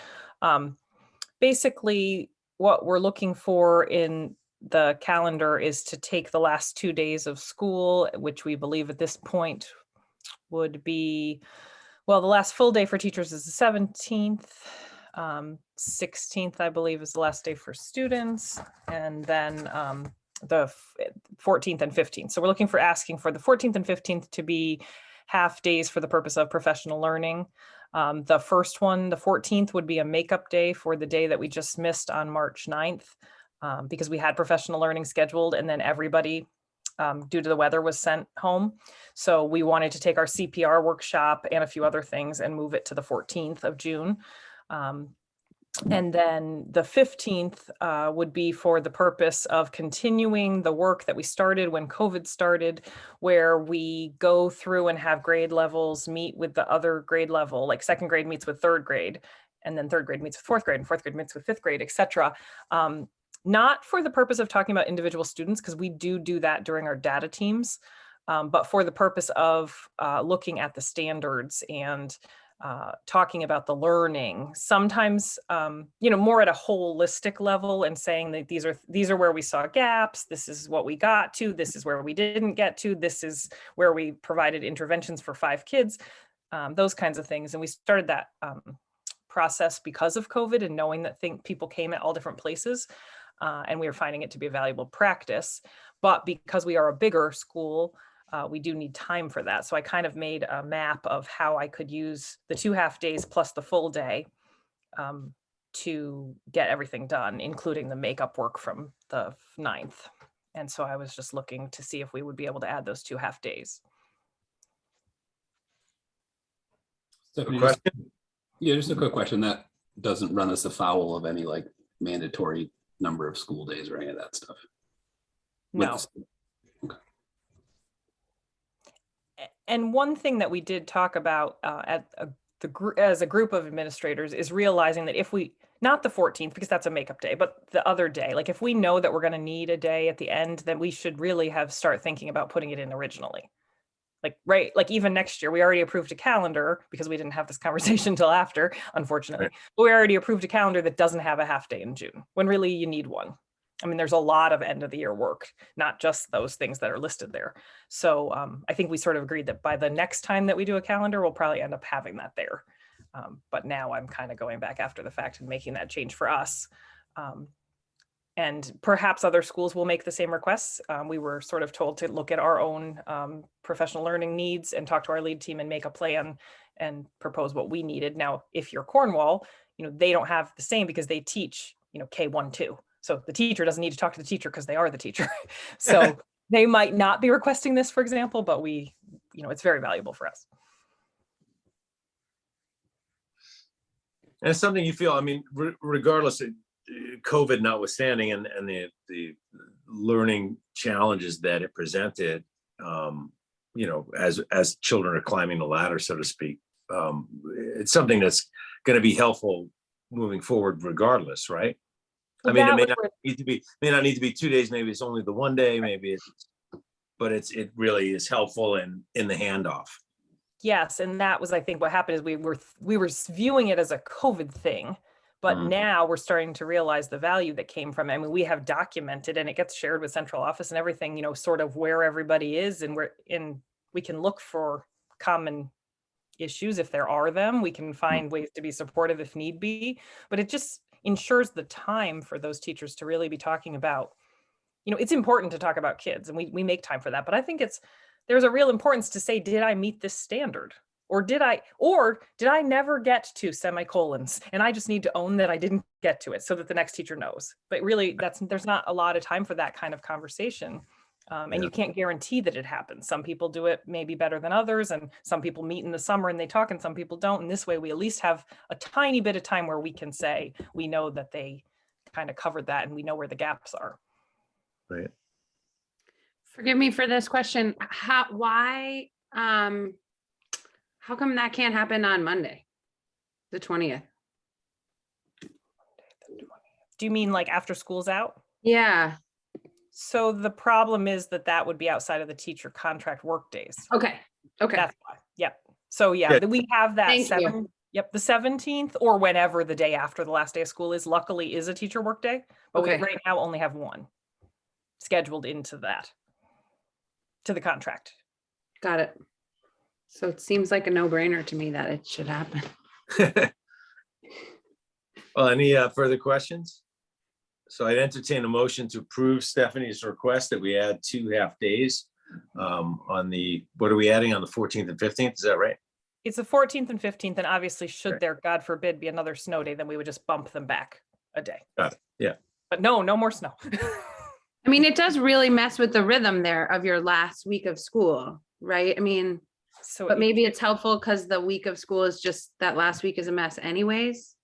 Basically, what we're looking for in the calendar is to take the last 2 days of school, which we believe at this point would be, well, the last full day for teachers is the 17th. 16th, I believe, is the last day for students, and then the 14th and 15th. So we're looking for asking for the 14th and 15th to be half days for the purpose of professional learning. The first one, the 14th, would be a makeup day for the day that we just missed on March 9th, because we had professional learning scheduled and then everybody, due to the weather, was sent home. So we wanted to take our CPR workshop and a few other things and move it to the 14th of June. And then the 15th would be for the purpose of continuing the work that we started when COVID started, where we go through and have grade levels meet with the other grade level, like second grade meets with third grade, and then third grade meets with fourth grade, and fourth grade meets with fifth grade, et cetera. Not for the purpose of talking about individual students, because we do that during our data teams, but for the purpose of looking at the standards and talking about the learning, sometimes, more at a holistic level, and saying that these are where we saw gaps. This is what we got to. This is where we didn't get to. This is where we provided interventions for 5 kids, those kinds of things. And we started that process because of COVID and knowing that people came at all different places, and we were finding it to be a valuable practice. But because we are a bigger school, we do need time for that. So I kind of made a map of how I could use the 2 half days plus the full day to get everything done, including the makeup work from the 9th. And so I was just looking to see if we would be able to add those 2 half days. Stephanie, Question? just a quick question. That doesn't run us afoul of any like mandatory number of school days or any of that stuff. No. And one thing that we did talk about as a group of administrators is realizing that if we, not the 14th, because that's a makeup day, but the other day, like if we know that we're going to need a day at the end, then we should really start thinking about putting it in originally. Like, right, like even next year, we already approved a calendar because we didn't have this conversation until after, unfortunately, but we already approved a calendar that doesn't have a half day in June, when really you need one. I mean, there's a lot of end of the year work, not just those things that are listed there. So I think we sort of agreed that by the next time that we do a calendar, we'll probably end up having that there. But now I'm kind of going back after the fact and making that change for us. And perhaps other schools will make the same requests. We were sort of told to look at our own professional learning needs and talk to our lead team and make a plan and propose what we needed. Now, if you're Cornwall, they don't have the same because they teach, K1, 2. So the teacher doesn't need to talk to the teacher because they are the teacher. So they might not be requesting this, for example, but it's very valuable for us. And it's something you feel, I mean, regardless of COVID notwithstanding and the learning challenges that it presented, as children are climbing the ladder, so to speak, it's something that's going to be helpful moving forward regardless, right? I mean, it may not need to be 2 days. Maybe it's only the 1 day. Maybe but it really is helpful in the handoff. Yes, and that was, I think, what happened is we were viewing it as a COVID thing, but now we're starting to realize the value that came from it. I mean, we have documented, and it gets shared with central office and everything. Sort of where everybody is, and we can look for common issues if there are them. We can find ways to be supportive if need be, but it just ensures the time for those teachers to really be talking about, it's important to talk about kids, and we make time for that. But I think there's a real importance to say, did I meet this standard? Or did I never get to semicolons? And I just need to own that I didn't get to it so that the next teacher knows. But really, there's not a lot of time for that kind of conversation. And you can't guarantee that it happens. Some people do it maybe better than others, and some people meet in the summer and they talk, and some people don't. And this way we at least have a tiny bit of time where we can say, we know that they kind of covered that and we know where the gaps are. Right. Forgive me for this question. How come that can't happen on Monday, the 20th? Do you mean like after school's out? Yeah. So the problem is that would be outside of the teacher contract work days. Okay. That's why. Yep. So yeah, we have that Thank you. the 17th or whenever the day after the last day of school is, luckily is a teacher work day, but we Okay. right now only have one scheduled into that, to the contract. Got it. So it seems like a no-brainer to me that it should happen. Well, any further questions? So I'd entertain a motion to approve Stephanie's request that we add 2 half days on the, what are we adding on the 14th and 15th? Is that right? It's the 14th and 15th, and obviously should Right. there, God forbid, be another snow day, then we would just bump them back a day. Got it. Yeah. But no more snow. I mean, it does really mess with the rhythm there of your last week of school, right? I mean, So but maybe it's helpful because the week of school is just, that last week is a mess anyways.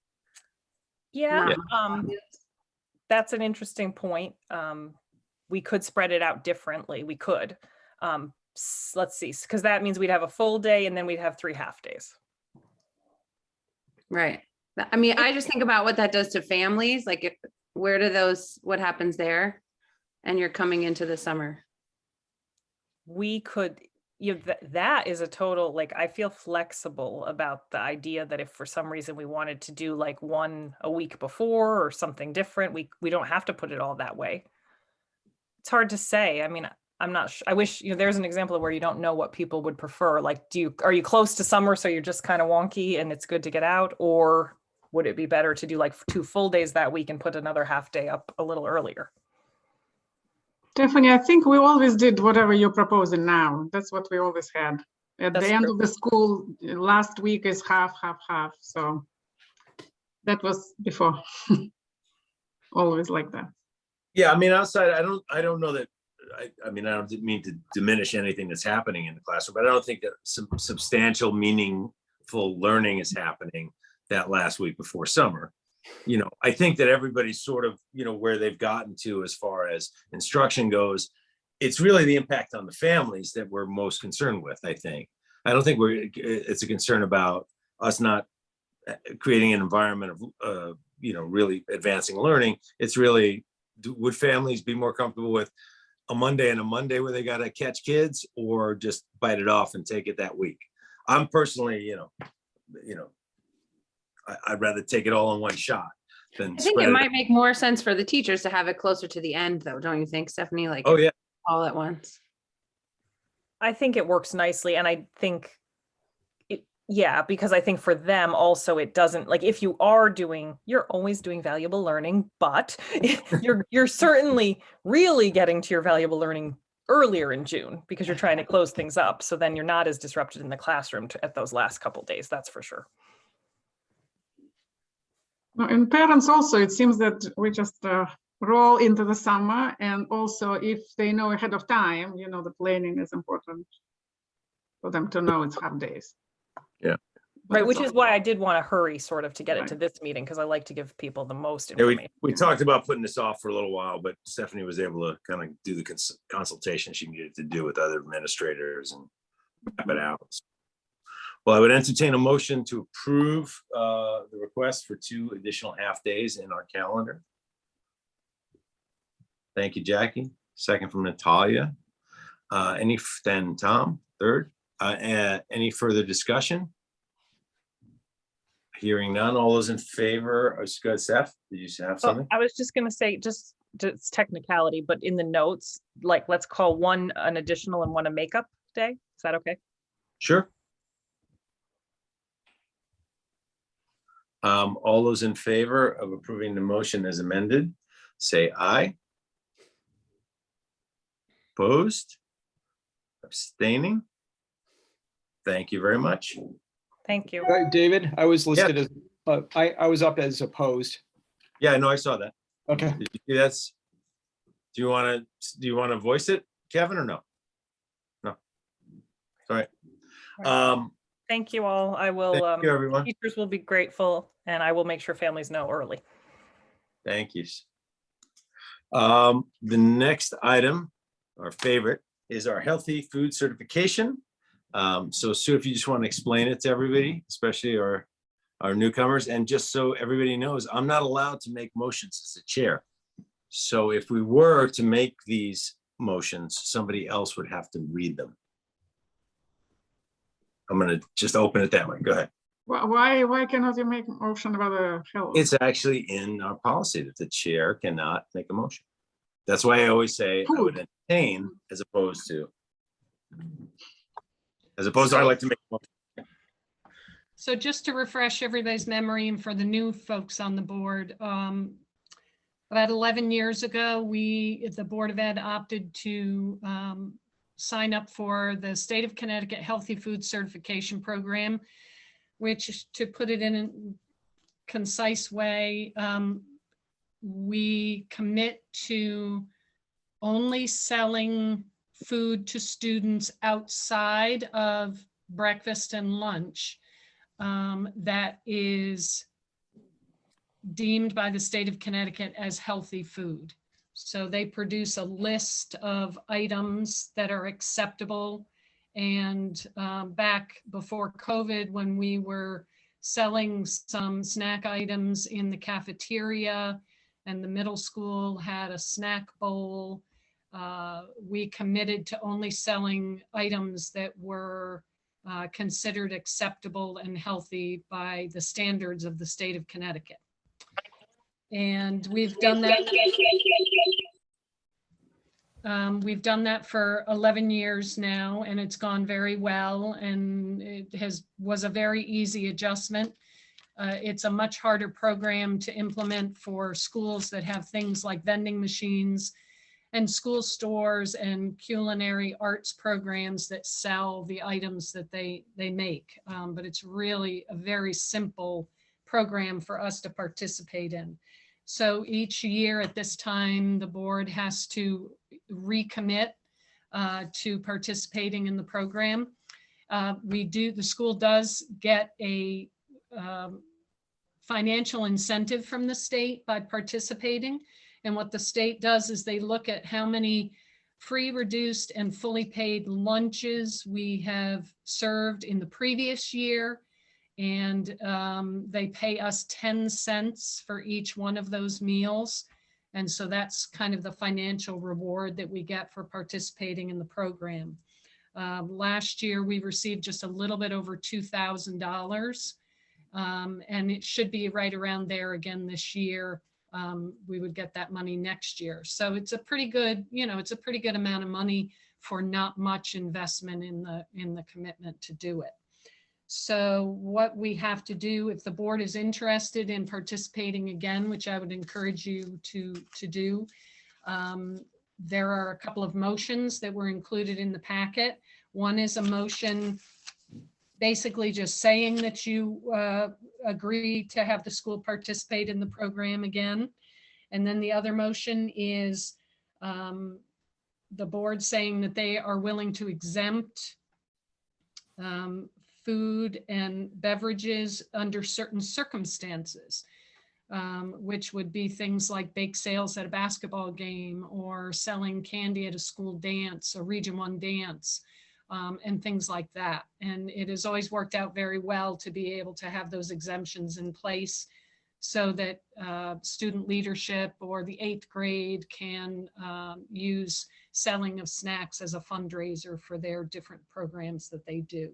yeah, Not- that's an interesting point. We could spread it out differently. We could. Let's see, because that means we'd have a full day and then we'd have 3 half days. Right. I mean, I just think about what that does to families, like what happens there? And you're coming into the summer. We could, that is a total, like, I feel flexible about the idea that if for some reason we wanted to do like one a week before or something different, we don't have to put it all that way. It's hard to say. I mean, I'm not I wish, there's an example of where you don't know what people would prefer. Like, are you close to summer so you're just kind of wonky and it's good to get out? Or would it be better to do like 2 full days that week and put another half day up a little earlier? Stephanie, I think we always did whatever you're proposing now. That's what we always had. At That's the end true. of the school, last week is half. So that was before. Always like that. Yeah, I mean, outside, I don't know that, I mean, I don't mean to diminish anything that's happening in the classroom, but I don't think that some substantial, meaningful learning is happening that last week before summer. I think that everybody's sort of, where they've gotten to as far as instruction goes. It's really the impact on the families that we're most concerned with, I think. I don't think it's a concern about us not creating an environment of, really advancing learning. It's really, would families be more comfortable with a Monday where they got to catch kids, or just bite it off and take it that week? I'm personally, I'd rather take it all in one shot than I think spread it it might make more sense for the teachers to have it closer to the end though, don't you think, Stephanie? Like, Oh, yeah. all at once. I think it works nicely. And I think, because I think for them also, it doesn't, like, if you are you're always doing valuable learning, but you're certainly really getting to your valuable learning earlier in June because you're trying to close things up. So then you're not as disrupted in the classroom at those last couple days. That's for sure. And parents also, it seems that we just roll into the summer, and also if they know ahead of time, the planning is important for them to know it's half days. Yeah. But Right, it's which is why I did want to hurry sort of to get it to this meeting, because I like to give people the most Yeah, information. we talked about putting this off for a little while, but Stephanie was able to kind of do the consultation she needed to do with other administrators and wrap it out. Well, I would entertain a motion to approve the request for 2 additional half days in our calendar. Thank you, Jackie. Second from Natalia. Then Tom, third. Any further discussion? Hearing none. All those in favor? Go ahead, Steph. Did you have something? I was just going to say, just technicality, but in the notes, like, let's call one an additional and one a makeup day. Is that okay? Sure. All those in favor of approving the motion as amended, say aye. Opposed? Abstaining? Thank you very much. Thank you. David, I was listed as, I was up as opposed. Yeah, no, I saw that. Okay. Did you see that's, do you want to voice it, Kevin, or no? No. Sorry. Thank you all. I will, Thank you, everyone. teachers will be grateful, and I will make sure families know early. Thank you. The next item, our favorite, is our healthy food certification. So Sue, if you just want to explain it to everybody, especially our newcomers, and just so everybody knows, I'm not allowed to make motions as the chair. So if we were to make these motions, somebody else would have to read them. I'm going to just open it that way. Go ahead. Why cannot you make a motion about the health? It's actually in our policy that the chair cannot make a motion. That's why I always say I would entertain as opposed to I like to make a motion. So just to refresh everybody's memory and for the new folks on the board, about 11 years ago, the Board of Ed opted to sign up for the State of Connecticut Healthy Food Certification Program, which, to put it in a concise way, we commit to only selling food to students outside of breakfast and lunch that is deemed by the state of Connecticut as healthy food. So they produce a list of items that are acceptable. And back before COVID, when we were selling some snack items in the cafeteria and the middle school had a snack bowl, we committed to only selling items that were considered acceptable and healthy by the standards of the state of Connecticut. And we've done that. We've done that for 11 years now, and it's gone very well, and it was a very easy adjustment. It's a much harder program to implement for schools that have things like vending machines and school stores and culinary arts programs that sell the items that they make. But it's really a very simple program for us to participate in. So each year at this time, the board has to recommit to participating in the program. The school does get a financial incentive from the state by participating. And what the state does is they look at how many free, reduced, and fully paid lunches we have served in the previous year. And they pay us 10 cents for each one of those meals. And so that's kind of the financial reward that we get for participating in the program. Last year, we received just a little bit over $2,000. And it should be right around there again this year. We would get that money next year. So it's a pretty good, it's a pretty good amount of money for not much investment in the commitment to do it. So what we have to do, if the board is interested in participating again, which I would encourage you to do, there are a couple of motions that were included in the packet. One is a motion basically just saying that you agree to have the school participate in the program again. And then the other motion is the board saying that they are willing to exempt food and beverages under certain circumstances, which would be things like bake sales at a basketball game or selling candy at a school dance, a Region 1 dance, and things like that. And it has always worked out very well to be able to have those exemptions in place so that student leadership or the 8th grade can use selling of snacks as a fundraiser for their different programs that they do.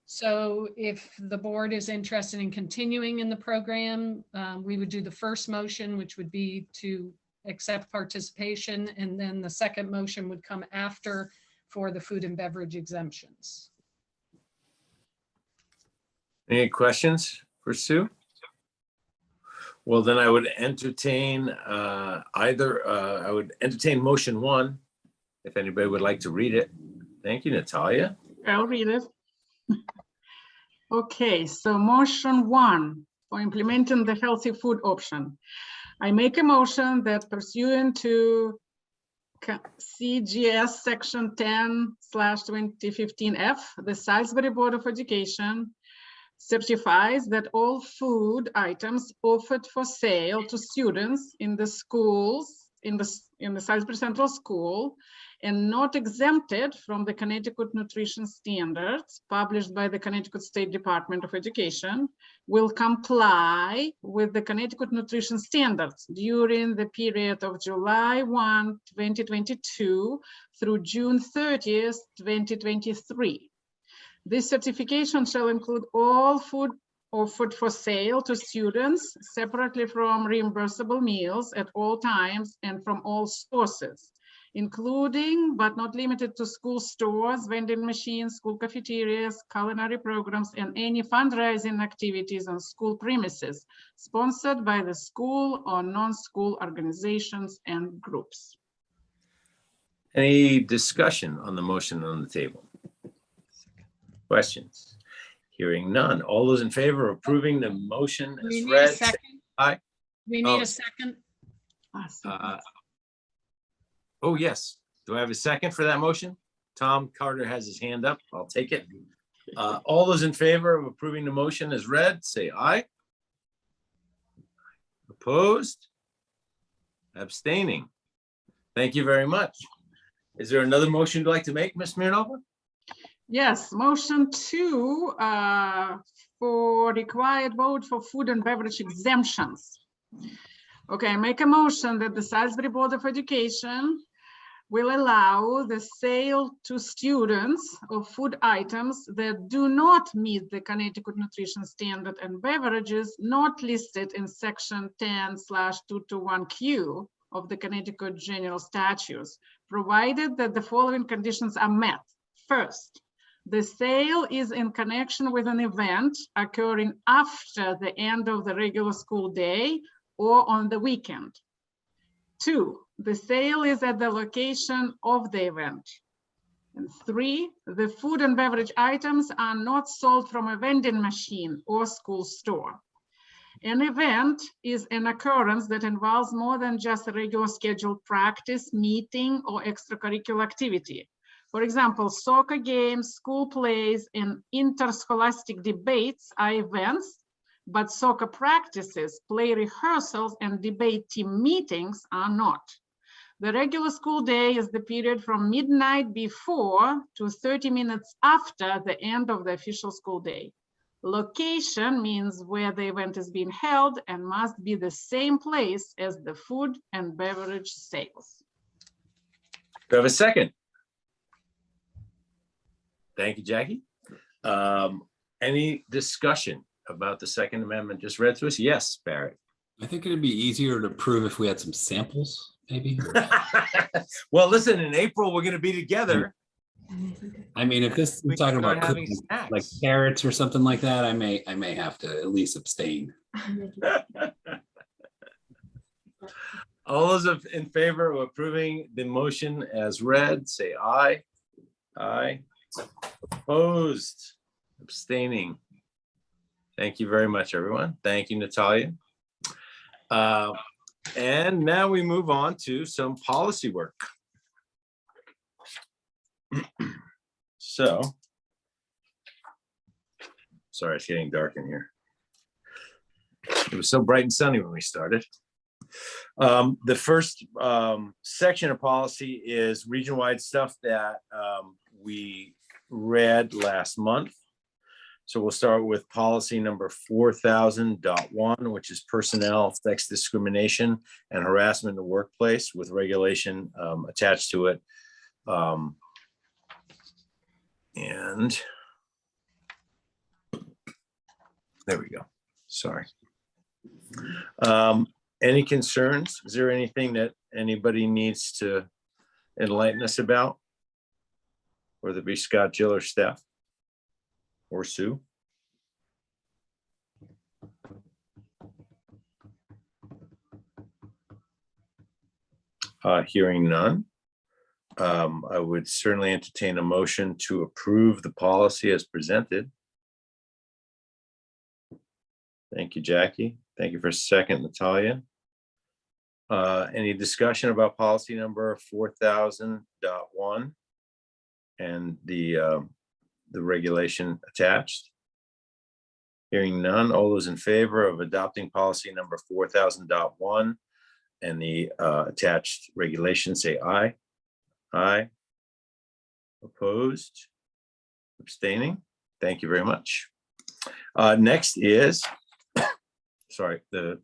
So if the board is interested in continuing in the program, we would do the first motion, which would be to accept participation. And then the second motion would come after for the food and beverage exemptions. Any questions for Sue? Well, then I would entertain I would entertain motion 1, if anybody would like to read it. Thank you, Natalia. I'll read it. Okay, so motion 1 for implementing the healthy food option. I make a motion that pursuant to CGS Section 10/2015F, the Salisbury Board of Education certifies that all food items offered for sale to students in the schools, in the Salisbury Central School, and not exempted from the Connecticut Nutrition Standards published by the Connecticut State Department of Education will comply with the Connecticut Nutrition Standards during the period of July 1, 2022 through June 30th, 2023. This certification shall include all food offered for sale to students separately from reimbursable meals at all times and from all sources, including but not limited to school stores, vending machines, school cafeterias, culinary programs, and any fundraising activities on school premises sponsored by the school or non-school organizations and groups. Any discussion on the motion on the table? Questions? Hearing none. All those in favor of approving the motion We as need a read? say second. aye. We need Oh. a second. Oh, yes. Do I have a second for that motion? Tom Carter has his hand up. I'll take it. All those in favor of approving the motion as read, say aye. Opposed? Abstaining? Thank you very much. Is there another motion you'd like to make, Ms. Smirnova? Yes, motion 2 for required vote for food and beverage exemptions. Okay, make a motion that the Salisbury Board of Education will allow the sale to students of food items that do not meet the Connecticut Nutrition Standard and beverages not listed in section 10/221Q of the Connecticut General Statutes, provided that the following conditions are met. First, the sale is in connection with an event occurring after the end of the regular school day or on the weekend. 2, the sale is at the location of the event. And 3, the food and beverage items are not sold from a vending machine or school store. An event is an occurrence that involves more than just a regular scheduled practice, meeting, or extracurricular activity. For example, soccer games, school plays, and interscholastic debates are events, but soccer practices, play rehearsals, and debate team meetings are not. The regular school day is the period from midnight before to 30 minutes after the end of the official school day. Location means where the event is being held and must be the same place as the food and beverage sales. Do I have a second? Thank you, Jackie. Any discussion about the Second Amendment just read to us? Yes, Barrett. I think it'd be easier to prove if we had some samples, maybe. Well, listen, in April, we're going to be together. I mean, if this, we're talking start about having cooking, snacks. like carrots or something like that, I may have to at least abstain. All those in favor of approving the motion as read, say aye. Aye. Opposed, abstaining. Thank you very much, everyone. Thank you, Natalia. And now we move on to some policy work. So, sorry, it's getting dark in here. It was so bright and sunny when we started. The first section of policy is region-wide stuff that we read last month. So we'll start with policy number 4000.1, which is personnel, sex discrimination, and harassment in the workplace with regulation attached to it. And there we go. Sorry. Any concerns? Is there anything that anybody needs to enlighten us about? Whether it be Scott, Jill, or Steph, or Sue? Hearing none, I would certainly entertain a motion to approve the policy as presented. Thank you, Jackie. Thank you for a second, Natalia. Any discussion about policy number 4000.1 and the regulation attached? Hearing none, all those in favor of adopting policy number 4000.1 and the attached regulation, say aye. Aye. Opposed? Abstaining? Thank you very much. Next is, sorry, the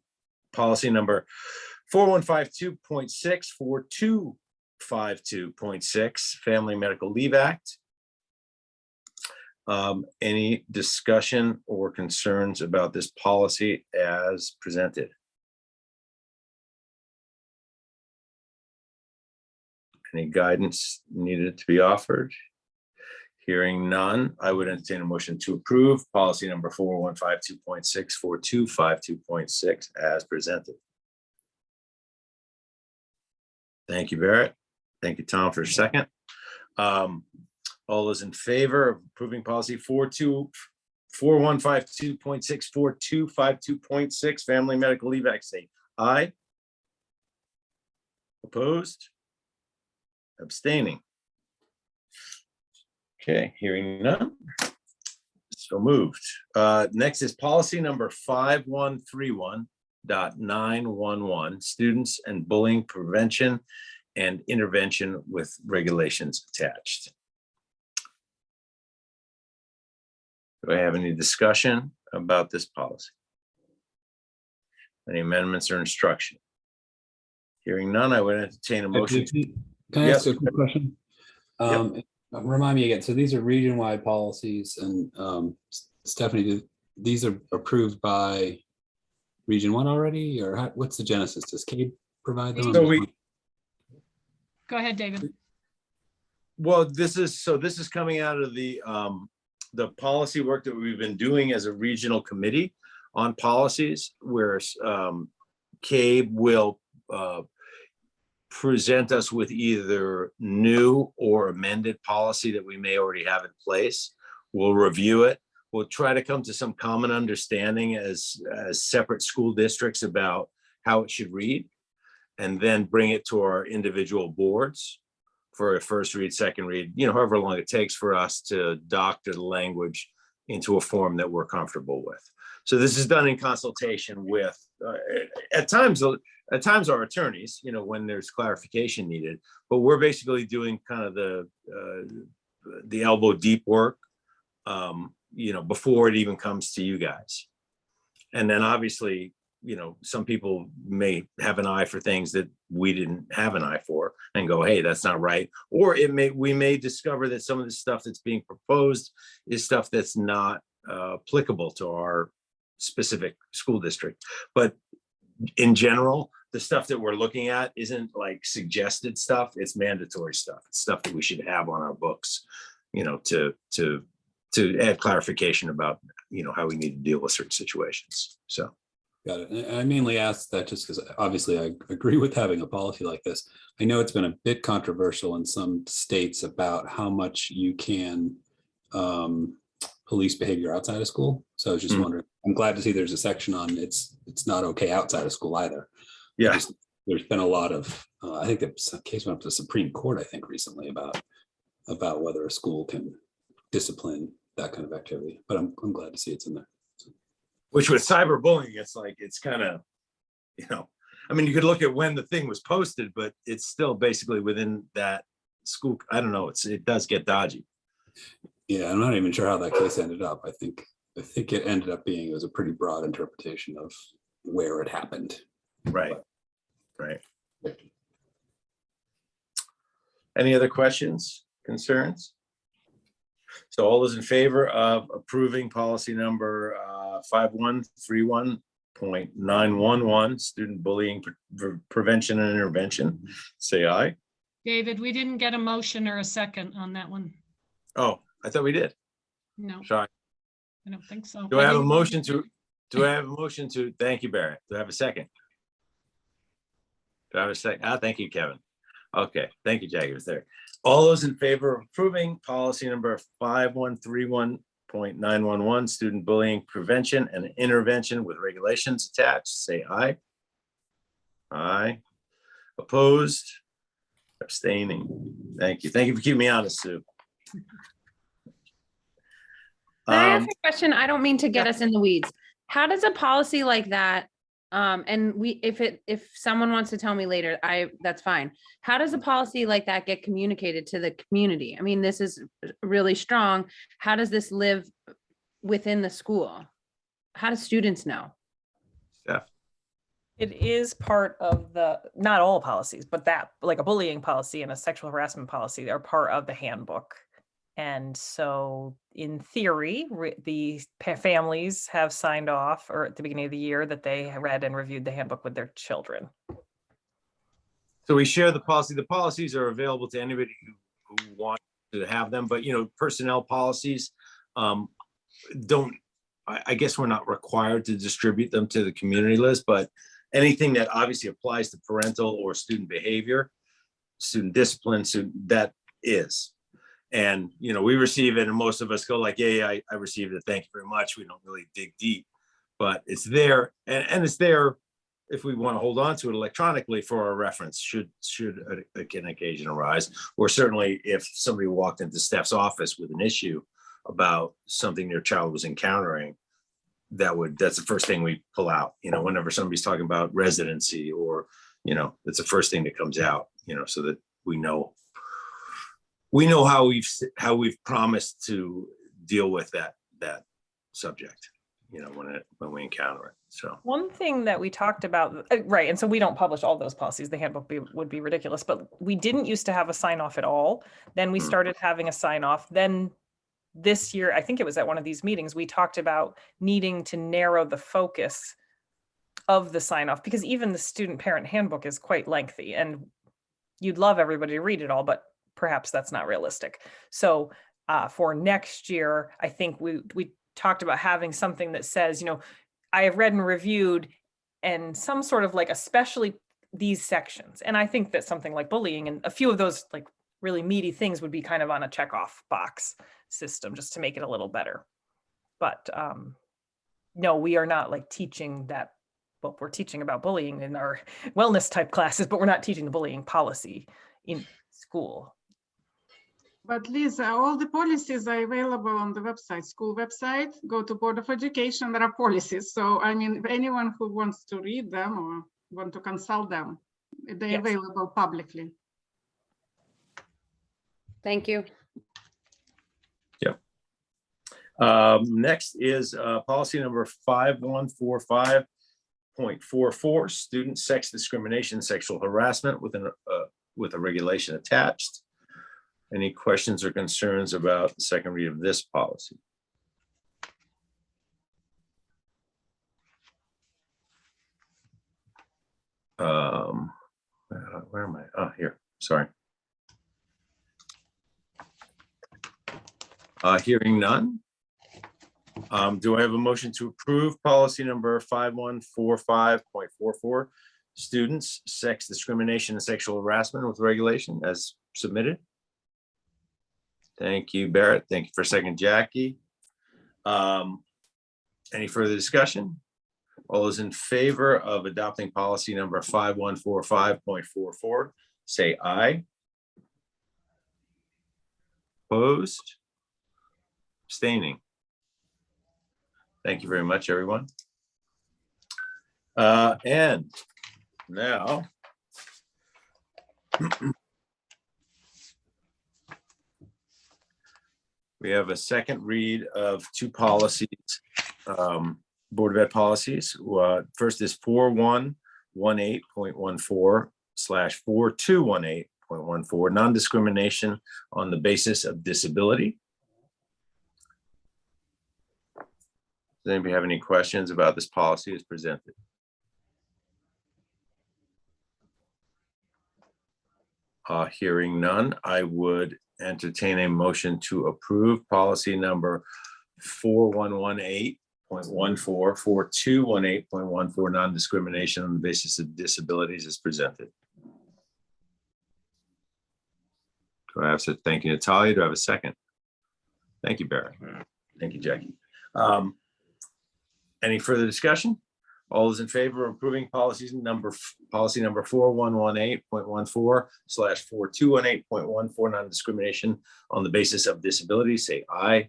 policy number 4152.6, 4252.6, Family Medical Leave Act. Any discussion or concerns about this policy as presented? Any guidance needed to be offered? Hearing none, I would entertain a motion to approve policy number 4152.6, 4252.6 as presented. Thank you, Barrett. Thank you, Tom, for a second. All those in favor of approving policy 4152.6, 4252.6, Family Medical Leave Act, say aye. Opposed? Abstaining? Okay, hearing none. So moved. Next is policy number 5131.911, students and bullying prevention and intervention with regulations attached. Do I have any discussion about this policy? Any amendments or instruction? Hearing none, I would entertain a motion. Can I ask a quick question? Remind me again, so these are region-wide policies, and Stephanie, these are approved by Region 1 already, or what's the genesis? Does CABE provide them? Go ahead, David. Well, this is coming out of the policy work that we've been doing as a regional committee on policies, where CABE will present us with either new or amended policy that we may already have in place. We'll review it. We'll try to come to some common understanding as separate school districts about how it should read, and then bring it to our individual boards for a first read, second read, however long it takes for us to doctor the language into a form that we're comfortable with. So this is done in consultation with, at times our attorneys, when there's clarification needed, but we're basically doing kind of the elbow deep work, before it even comes to you guys. And then obviously, some people may have an eye for things that we didn't have an eye for and go, hey, that's not right. Or we may discover that some of the stuff that's being proposed is stuff that's not applicable to our specific school district. But in general, the stuff that we're looking at isn't like suggested stuff, it's mandatory stuff. It's stuff that we should have on our books, to add clarification about, how we need to deal with certain situations. So. Got it. And I mainly asked that just because obviously I agree with having a policy like this. I know it's been a bit controversial in some states about how much you can police behavior outside of school. So I was just wondering, I'm glad to see there's a section on it's not okay outside of school either. Yeah. There's been a lot of, I think the case went up to the Supreme Court, I think recently about whether a school can discipline that kind of activity, but I'm glad to see it's in there. Which with cyberbullying, it's kind of, you could look at when the thing was posted, but it's still basically within that school. I don't know. It does get dodgy. Yeah, I'm not even sure how that case ended up. I think it ended up being, it was a pretty broad interpretation of where it happened. Right. Right. Any other questions, concerns? So all those in favor of approving policy number 5131.911, student bullying prevention and intervention, say aye. David, we didn't get a motion or a second on that one. Oh, I thought we did. No, Sorry. I don't think so. Do I have a motion to, thank you, Barrett. Do I have a second? Do I have a second? Thank you, Kevin. Okay, thank you, Jaggers there. All those in favor of approving policy number 5131.911, student bullying prevention and intervention with regulations attached, say aye. Aye. Opposed? Abstaining? Thank you. Thank you for keeping me honest, Sue. Can I ask a question? I don't mean to get us in the weeds. How does a policy like that, and if someone wants to tell me later, that's fine. How does a policy like that get communicated to the community? I mean, this is really strong. How does this live within the school? How do students know? Steph? It is part of the, not all policies, but that, like a bullying policy and a sexual harassment policy are part of the handbook. And so in theory, the families have signed off, or at the beginning of the year, that they read and reviewed the handbook with their children. So we share the policy. The policies are available to anybody who wants to have them, but personnel policies don't, I guess we're not required to distribute them to the community list, but anything that obviously applies to parental or student behavior, student discipline, that is. And, we receive it and most of us go like, yeah, I received it. Thank you very much. We don't really dig deep, but it's there. And it's there if we want to hold on to it electronically for our reference, should an occasion arise. Or certainly if somebody walked into Steph's office with an issue about something their child was encountering, that's the first thing we pull out, whenever somebody's talking about residency or, that's the first thing that comes out, so that we know how we've promised to deal with that subject, when we encounter it. So one thing that we talked about, right, and so we don't publish all those policies, the handbook would be ridiculous, but we didn't used to have a sign off at all. Then we started having a sign off. Then this year, I think it was at one of these meetings, we talked about needing to narrow the focus of the sign off, because even the student parent handbook is quite lengthy and you'd love everybody to read it all, but perhaps that's not realistic. So for next year, I think we talked about having something that says, I have read and reviewed, and some sort of like, especially these sections. And I think that something like bullying and a few of those like really meaty things would be kind of on a checkoff box system, just to make it a little better. But no, we are not like teaching that. Well, we're teaching about bullying in our wellness type classes, but we're not teaching the bullying policy in school. But Lisa, all the policies are available on the website, school website. Go to Board of Education, there are policies. So, I mean, anyone who wants to read them or want to consult them, they're available publicly. Thank you. Yep. Next is policy number 5145.44, student sex discrimination, sexual harassment with a regulation attached. Any questions or concerns about the second read of this policy? Where am I? Oh, here. Sorry. Hearing none. Do I have a motion to approve policy number 5145.44, students, sex discrimination and sexual harassment with regulation as submitted? Thank you, Barrett. Thank you for a second, Jackie. Any further discussion? All those in favor of adopting policy number 5145.44, say aye. Opposed? Abstaining? Thank you very much, everyone. And now we have a second read of two policies, Board of Ed policies. First is 4118.14/4218.14, non-discrimination on the basis of disability. Does anybody have any questions about this policy as presented? Hearing none, I would entertain a motion to approve policy number 4118.14, non-discrimination on the basis of disabilities as presented. Do I have to thank you, Natalia? Do I have a second? Thank you, Barry. Thank you, Jackie. Any further discussion? All those in favor of approving policy number 4118.14/4218.14, non-discrimination on the basis of disability, say aye.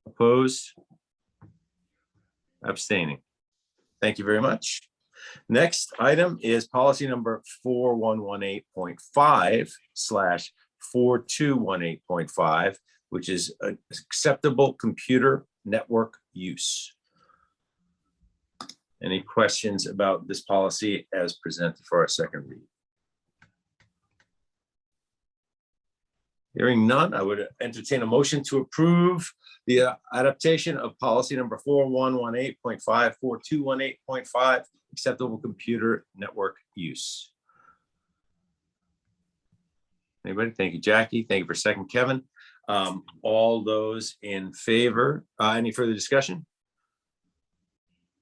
Opposed? Abstaining. Thank you very much. Next item is policy number 4118.5/4218.5, which is acceptable computer network use. Any questions about this policy as presented for our second read? Hearing none, I would entertain a motion to approve the adaptation of policy number 4118.5/4218.5, acceptable computer network use. Anybody? Thank you, Jackie. Thank you for second, Kevin. All those in favor, any further discussion?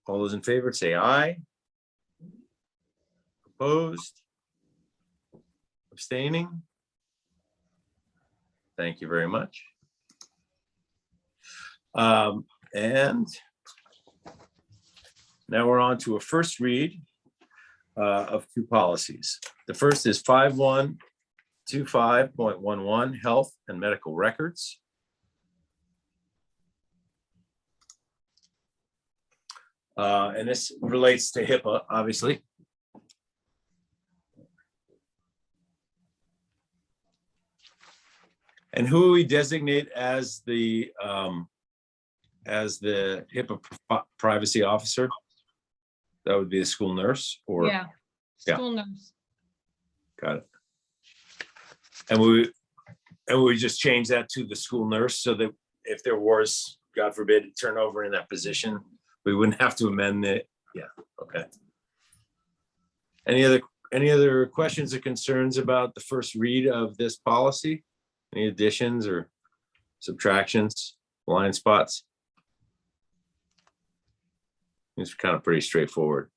All those in favor say aye. Opposed? Abstaining? Thank you very much. And now we're on to a first read of two policies. The first is 5125.11, health and medical records. And this relates to HIPAA, obviously. And who we designate as the HIPAA privacy officer? That would be the school nurse, or Yeah, school nurse. Got it. And we just change that to the school nurse, so that if there was, God forbid, turnover in that position, we wouldn't have to amend it. Yeah, okay. Any other questions or concerns about the first read of this policy? Any additions or subtractions, blind spots? It's kind of pretty straightforward.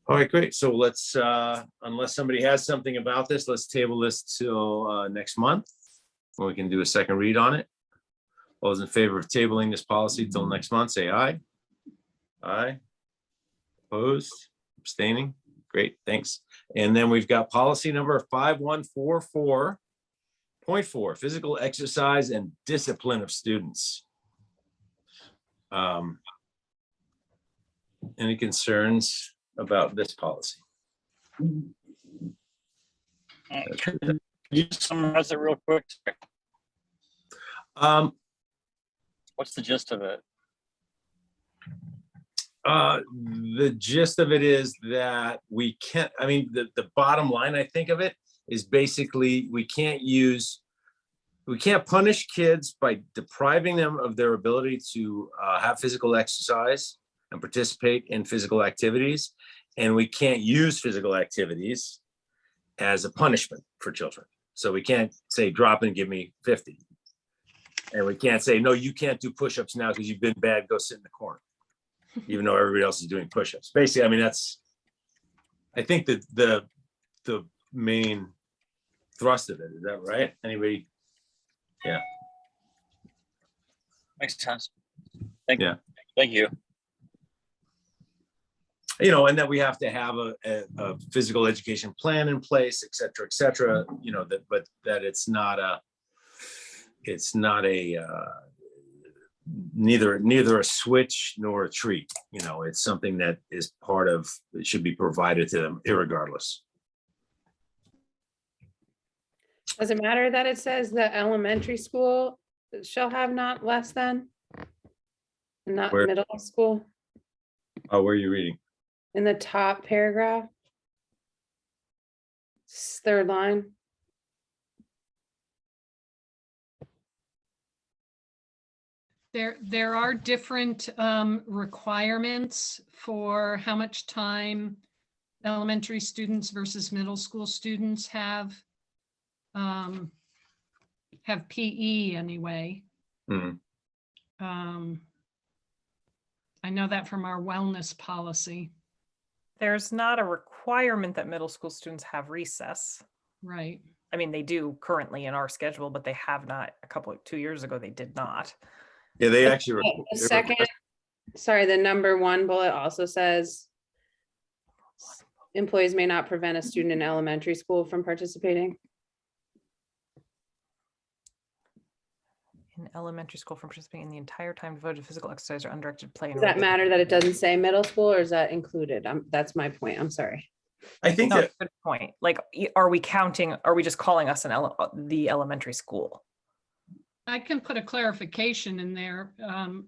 All right, great. So let's, unless somebody has something about this, let's table this till next month, when we can do a second read on it. All those in favor of tabling this policy till next month, say aye. Aye. Opposed, abstaining. Great, thanks. And then we've got policy number 5144.4, physical exercise and discipline of students. Any concerns about this policy? Could you summarize it real quick? What's the gist of it? The gist of it is that we can't, I mean, the bottom line, I think of it, is basically we can't punish kids by depriving them of their ability to have physical exercise and participate in physical activities. And we can't use physical activities as a punishment for children. So we can't say, drop and give me 50. And we can't say, no, you can't do push-ups now because you've been bad, go sit in the corner, even though everybody else is doing push-ups. Basically, I mean, I think that the main thrust of it. Is that right? Anybody? Yeah. Makes sense. Thank you. You know, and that we have to have a physical education plan in place, et cetera, you know, but that it's not a neither a switch nor a treat. You know, it's something that is part of, it should be provided to them irregardless. Does it matter that it says the elementary school shall have not less than? Not Where? middle school, Oh, where are you reading? in the top paragraph? Third line. There are different requirements for how much time elementary students versus middle school students have PE anyway. Mhm. I know that from our wellness policy. There's not a requirement that middle school students have recess. Right. I mean, they do currently in our schedule, but they have not 2 years ago, they did not. Yeah, they actually. The second, sorry, the number 1 bullet also says employees may not prevent a student in elementary school from participating. In elementary school from participating in the entire time devoted to physical exercise or undirected play. Does that matter that it doesn't say middle school, or is that included? That's my point. I'm sorry. I think No, that good point. Like, are we just calling us the elementary school? I can put a clarification in there.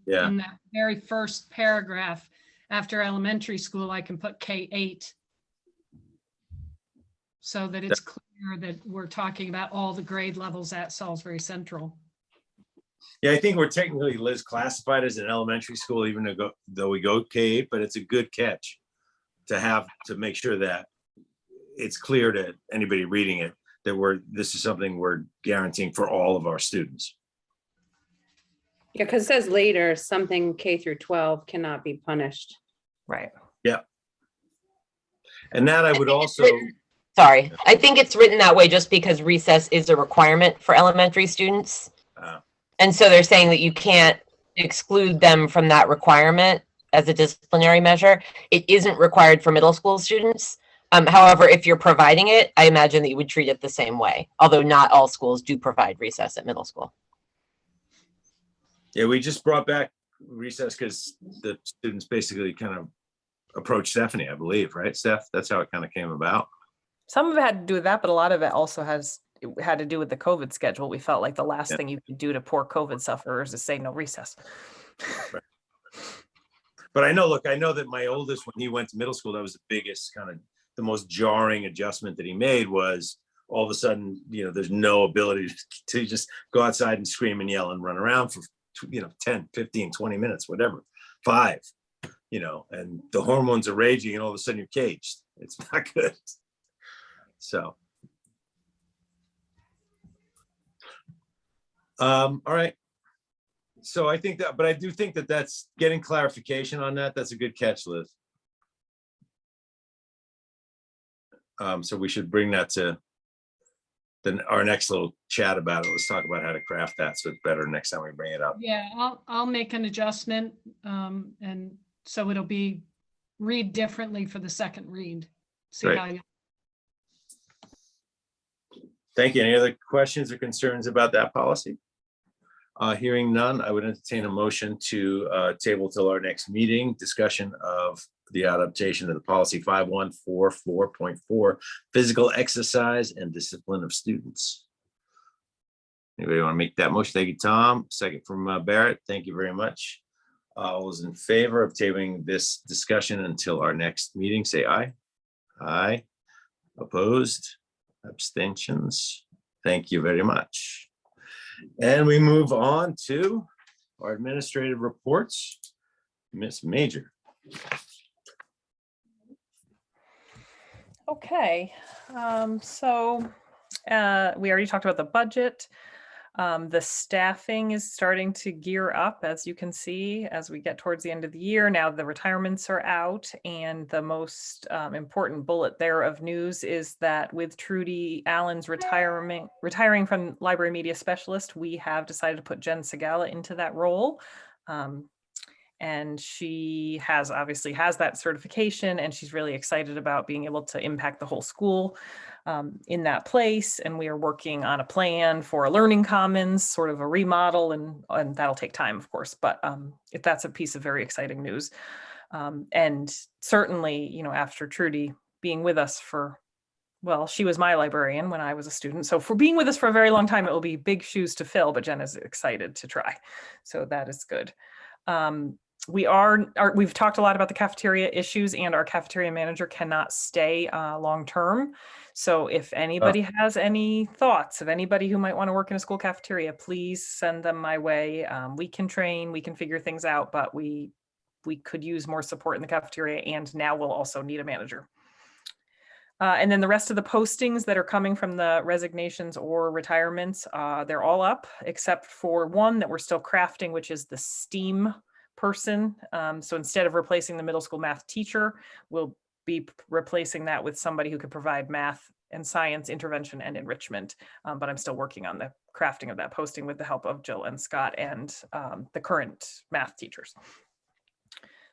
Yeah. In that very first paragraph, after elementary school, I can put K-8. So that it's clear that we're talking about all the grade levels at Salisbury Central. Yeah, I think we're technically, Liz, classified as an elementary school, even though we go K-8, but it's a good catch to make sure that it's clear to anybody reading it that this is something we're guaranteeing for all of our students. Yeah, because it says later something K through 12 cannot be punished. Right. Yeah. And that I would also. Sorry, I think it's written that way just because recess is a requirement for elementary students. And so they're saying that you can't exclude them from that requirement as a disciplinary measure. It isn't required for middle school students. However, if you're providing it, I imagine that you would treat it the same way, although not all schools do provide recess at middle school. Yeah, we just brought back recess because the students basically kind of approached Stephanie, I believe, right, Steph? That's how it kind of came about. Some of it had to do with that, but a lot of it also had to do with the COVID schedule. We felt like the last thing you could do to poor COVID sufferers is say no recess. Right. But I know that my oldest, when he went to middle school, that was the biggest the most jarring adjustment that he made was all of a sudden, there's no ability to just go outside and scream and yell and run around for, 10, 15, 20 minutes, whatever, 5, and the hormones are raging and all of a sudden you're caged. It's not good. So. All right. So I think but I do think that's getting clarification on that. That's a good catch, Liz. So we should bring that to our next little chat about it. Let's talk about how to craft that so it's better next time we bring it up. Yeah, I'll make an adjustment. And so it'll be read differently for the second read. See Great. how you. Thank you. Any other questions or concerns about that policy? Hearing none, I would entertain a motion to table till our next meeting, discussion of the adaptation of the policy 5144.4, physical exercise and discipline of students. Anybody want to make that motion? Thank you, Tom. Second from Barrett. Thank you very much. All those in favor of tabling this discussion until our next meeting, say aye. Aye. Opposed? Abstentions? Thank you very much. And we move on to our administrative reports. Ms. Major. Okay, so we already talked about the budget. The staffing is starting to gear up, as you can see, as we get towards the end of the year. Now the retirements are out, and the most important bullet there of news is that with Trudy Allen's retiring from library media specialist, we have decided to put Jen Segala into that role. And she obviously has that certification, and she's really excited about being able to impact the whole school in that place. And we are working on a plan for a learning commons, sort of a remodel, and that'll take time, of course, but if that's a piece of very exciting news. And certainly, after Trudy being with us she was my librarian when I was a student. So for being with us for a very long time, it will be big shoes to fill, but Jen is excited to try. So that is good. We've talked a lot about the cafeteria issues, and our cafeteria manager cannot stay long-term. So if anybody has any thoughts of anybody who might want to work in a school cafeteria, please send them my way. We can train, we can figure things out, but we could use more support in the cafeteria, and now we'll also need a manager. And then the rest of the postings that are coming from the resignations or retirements, they're all up except for one that we're still crafting, which is the STEAM person. So instead of replacing the middle school math teacher, we'll be replacing that with somebody who could provide math and science intervention and enrichment. But I'm still working on the crafting of that posting with the help of Jill and Scott and the current math teachers.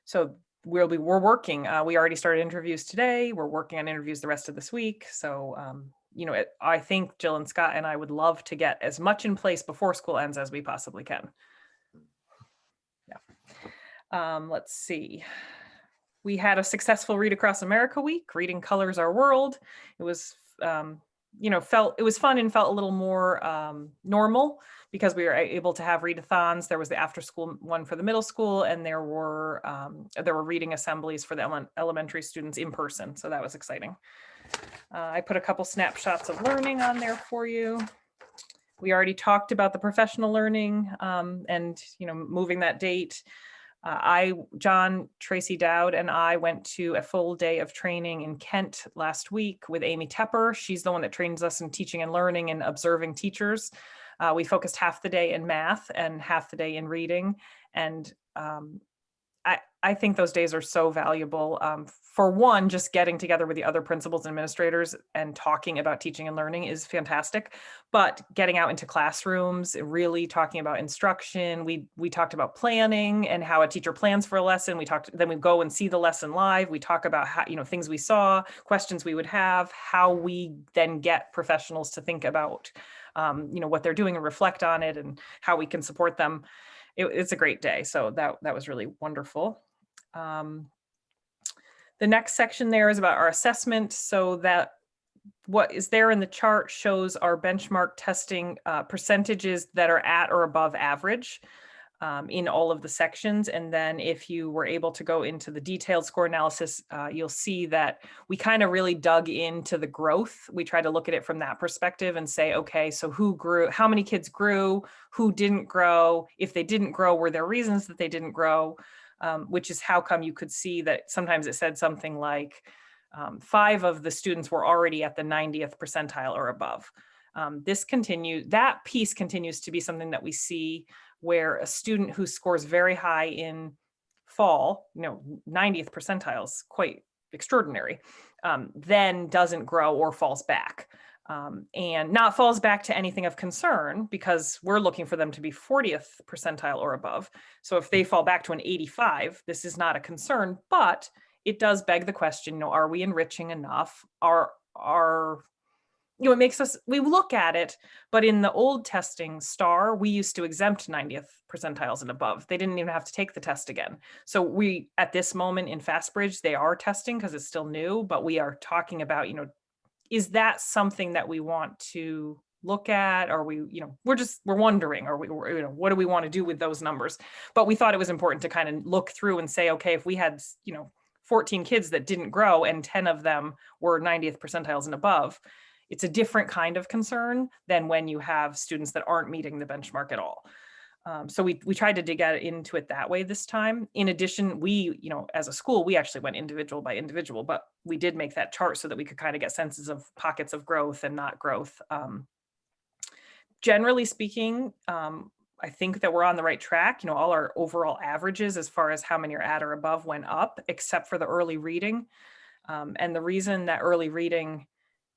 So we're working. We already started interviews today. We're working on interviews the rest of this week. So, I think Jill and Scott and I would love to get as much in place before school ends as we possibly can. Yeah. Let's see. We had a successful Read Across America week. Reading Colors Our World. It was, it was fun and felt a little more normal because we were able to have readathons. There was the after school one for the middle school, and there were reading assemblies for the elementary students in person. So that was exciting. I put a couple snapshots of learning on there for you. We already talked about the professional learning and moving that date. John, Tracy Dowd, and I went to a full day of training in Kent last week with Amy Tepper. She's the one that trains us in teaching and learning and observing teachers. We focused half the day in math and half the day in reading. And I think those days are so valuable. For one, just getting together with the other principals and administrators and talking about teaching and learning is fantastic. But getting out into classrooms, really talking about instruction. We talked about planning and how a teacher plans for a lesson. Then we go and see the lesson live. We talk about how, things we saw, questions we would have, how we then get professionals to think about, what they're doing and reflect on it and how we can support them. It's a great day. So that was really wonderful. The next section there is about our assessment. So that what is there in the chart shows our benchmark testing percentages that are at or above average in all of the sections. And then if you were able to go into the detailed score analysis, you'll see that we kind of really dug into the growth. We tried to look at it from that perspective and say, okay, so who grew, how many kids grew, who didn't grow? If they didn't grow, were there reasons that they didn't grow? Which is how come you could see that sometimes it said something like 5 of the students were already at the 90th percentile or above. That piece continues to be something that we see where a student who scores very high in fall, 90th percentile is quite extraordinary, then doesn't grow or falls back. And not falls back to anything of concern because we're looking for them to be 40th percentile or above. So if they fall back to an 85, this is not a concern, but it does beg the question, are we enriching enough? It makes us, we look at it, but in the old testing STAR, we used to exempt 90th percentiles and above. They didn't even have to take the test again. So we, at this moment in FastBridge, they are testing because it's still new, but we are talking about, is that something that we want to look at? Or we're wondering, what do we want to do with those numbers? But we thought it was important to kind of look through and say, okay, if we had, 14 kids that didn't grow and 10 of them were 90th percentiles and above, it's a different kind of concern than when you have students that aren't meeting the benchmark at all. So we tried to dig into it that way this time. In addition, we, as a school, we actually went individual by individual, but we did make that chart so that we could kind of get senses of pockets of growth and not growth. Generally speaking, I think that we're on the right track. All our overall averages as far as how many are at or above went up, except for the early reading. And the reason that early reading,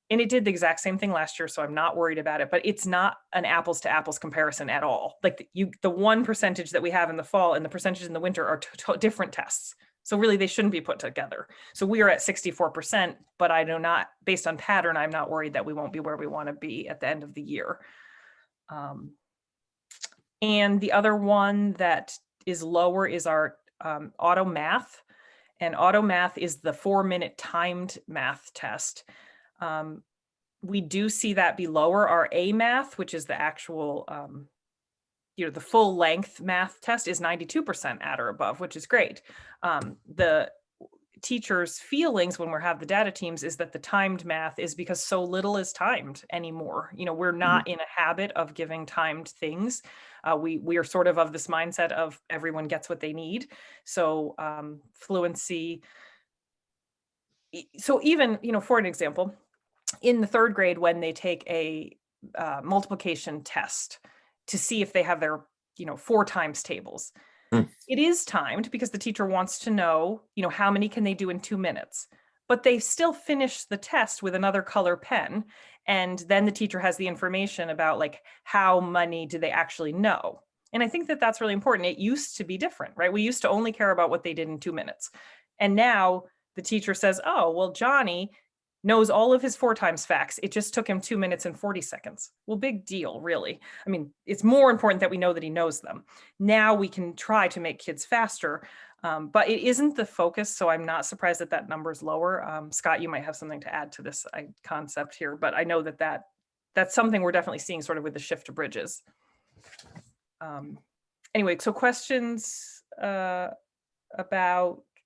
and it did the exact same thing last year, so I'm not worried about it, but it's not an apples to apples comparison at all. Like the 1% that we have in the fall and the percentage in the winter are different tests. So really they shouldn't be put together. So we are at 64%, but I do not, based on pattern, I'm not worried that we won't be where we want to be at the end of the year. And the other one that is lower is our auto math. And auto math is the 4-minute timed math test. We do see that be lower. Our A math, which is the actual, the full length math test, is 92% at or above, which is great. The teachers' feelings when we have the data teams is that the timed math is because so little is timed anymore. We're not in a habit of giving timed things. We are sort of this mindset of everyone gets what they need. So fluency. So even, for an example, in the 3rd grade, when they take a multiplication test to see if they have their, 4 times tables, it is timed because the teacher wants to know, how many can they do in 2 minutes. but they still finish the test with another color pen. And then the teacher has the information about like how many do they actually know. And I think that that's really important. It used to be different, right? We used to only care about what they did in 2 minutes. And now the teacher says, oh, well, Johnny knows all of his 4 times facts. It just took him 2 minutes and 40 seconds. Well, big deal, really. I mean, it's more important that we know that he knows them. Now we can try to make kids faster, but it isn't the focus. So I'm not surprised that that number is lower. Scott, you might have something to add to this concept here, but I know that that's something we're definitely seeing sort of with the shift to bridges. Anyway, so questions about,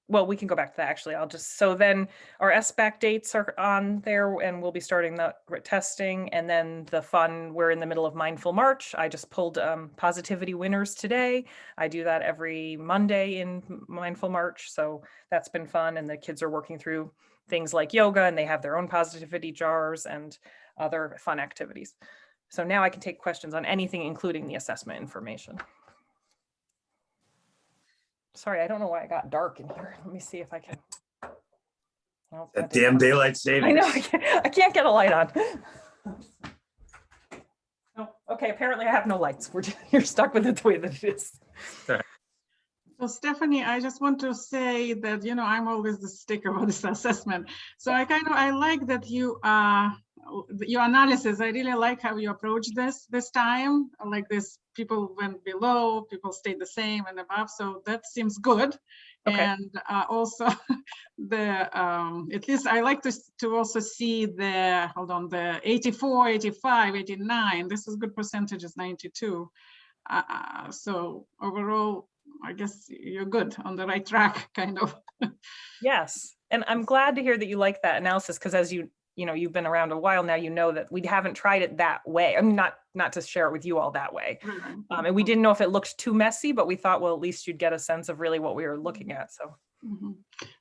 well, we can go back to that actually. So then our SBAC dates are on there and we'll be starting the testing, and then the fun, we're in the middle of Mindful March. I just pulled positivity winners today. I do that every Monday in Mindful March. So that's been fun. And the kids are working through things like yoga, and they have their own positivity jars and other fun activities. So now I can take questions on anything, including the assessment information. Sorry, I don't know why it got dark in here. Let me see if I can. Oh, That damn daylight savings. I know, I can't get a light on. Oh, okay, apparently I have no lights. You're stuck with it the way that it is. So Stephanie, I just want to say that, you know, I'm always the sticker about this assessment. So I like that your analysis, I really like how you approach this time. Like this, people went below, people stayed the same and above. So that seems good. Okay. And also at least I like to also see the 84, 85, 89. This is good percentages, 92. So overall, I guess you're good on the right track, kind of. Yes, and I'm glad to hear that you like that analysis, because as you know, you've been around a while now, you know that we haven't tried it that way. I mean, not to share it with you all that way. And we didn't know if it looked too messy, but we thought, well, at least you'd get a sense of really what we were looking at. So. Mm-hmm.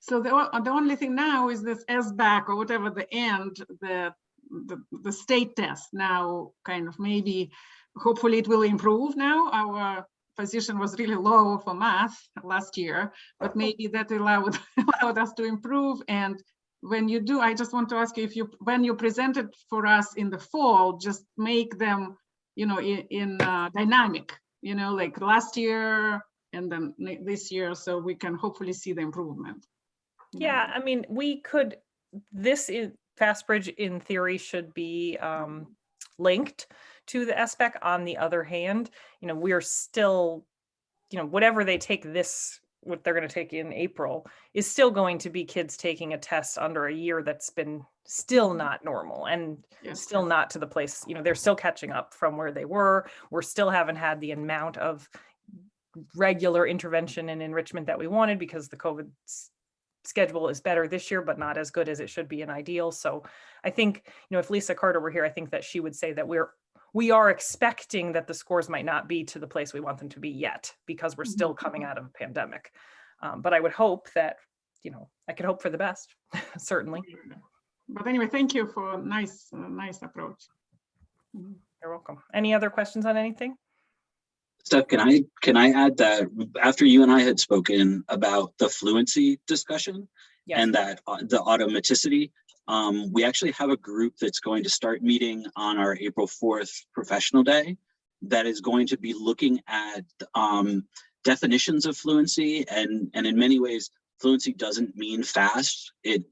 So the only thing now is this SBAC or whatever the end, the state test now kind of maybe, hopefully it will improve now. Our position was really low for math last year, but maybe that allowed us to improve. And when you do, I just want to ask you, when you present it for us in the fall, just make them, you know, in dynamic, you know, like last year and then this year, so we can hopefully see the improvement. Yeah, I mean, we could, this is FastBridge in theory should be linked to the SBAC. On the other hand, you know, we're still, you know, whatever they take what they're going to take in April is still going to be kids taking a test under a year that's been still not normal and still not to the place, you know, they're still catching up from where they were. We're still haven't had the amount of regular intervention and enrichment that we wanted, because the COVID schedule is better this year, but not as good as it should be in ideal. So I think, you know, if Lisa Carter were here, I think that she would say that we are expecting that the scores might not be to the place we want them to be yet, because we're still coming out of a pandemic. But I would hope that, you know, I could hope for the best, certainly. But anyway, thank you for a nice approach. You're welcome. Any other questions on anything? Steph, can I add that after you and I had spoken about the fluency discussion and that the automaticity, we actually have a group that's going to start meeting on our April 4th professional day that is going to be looking at definitions of fluency, and in many ways, fluency doesn't mean fast, it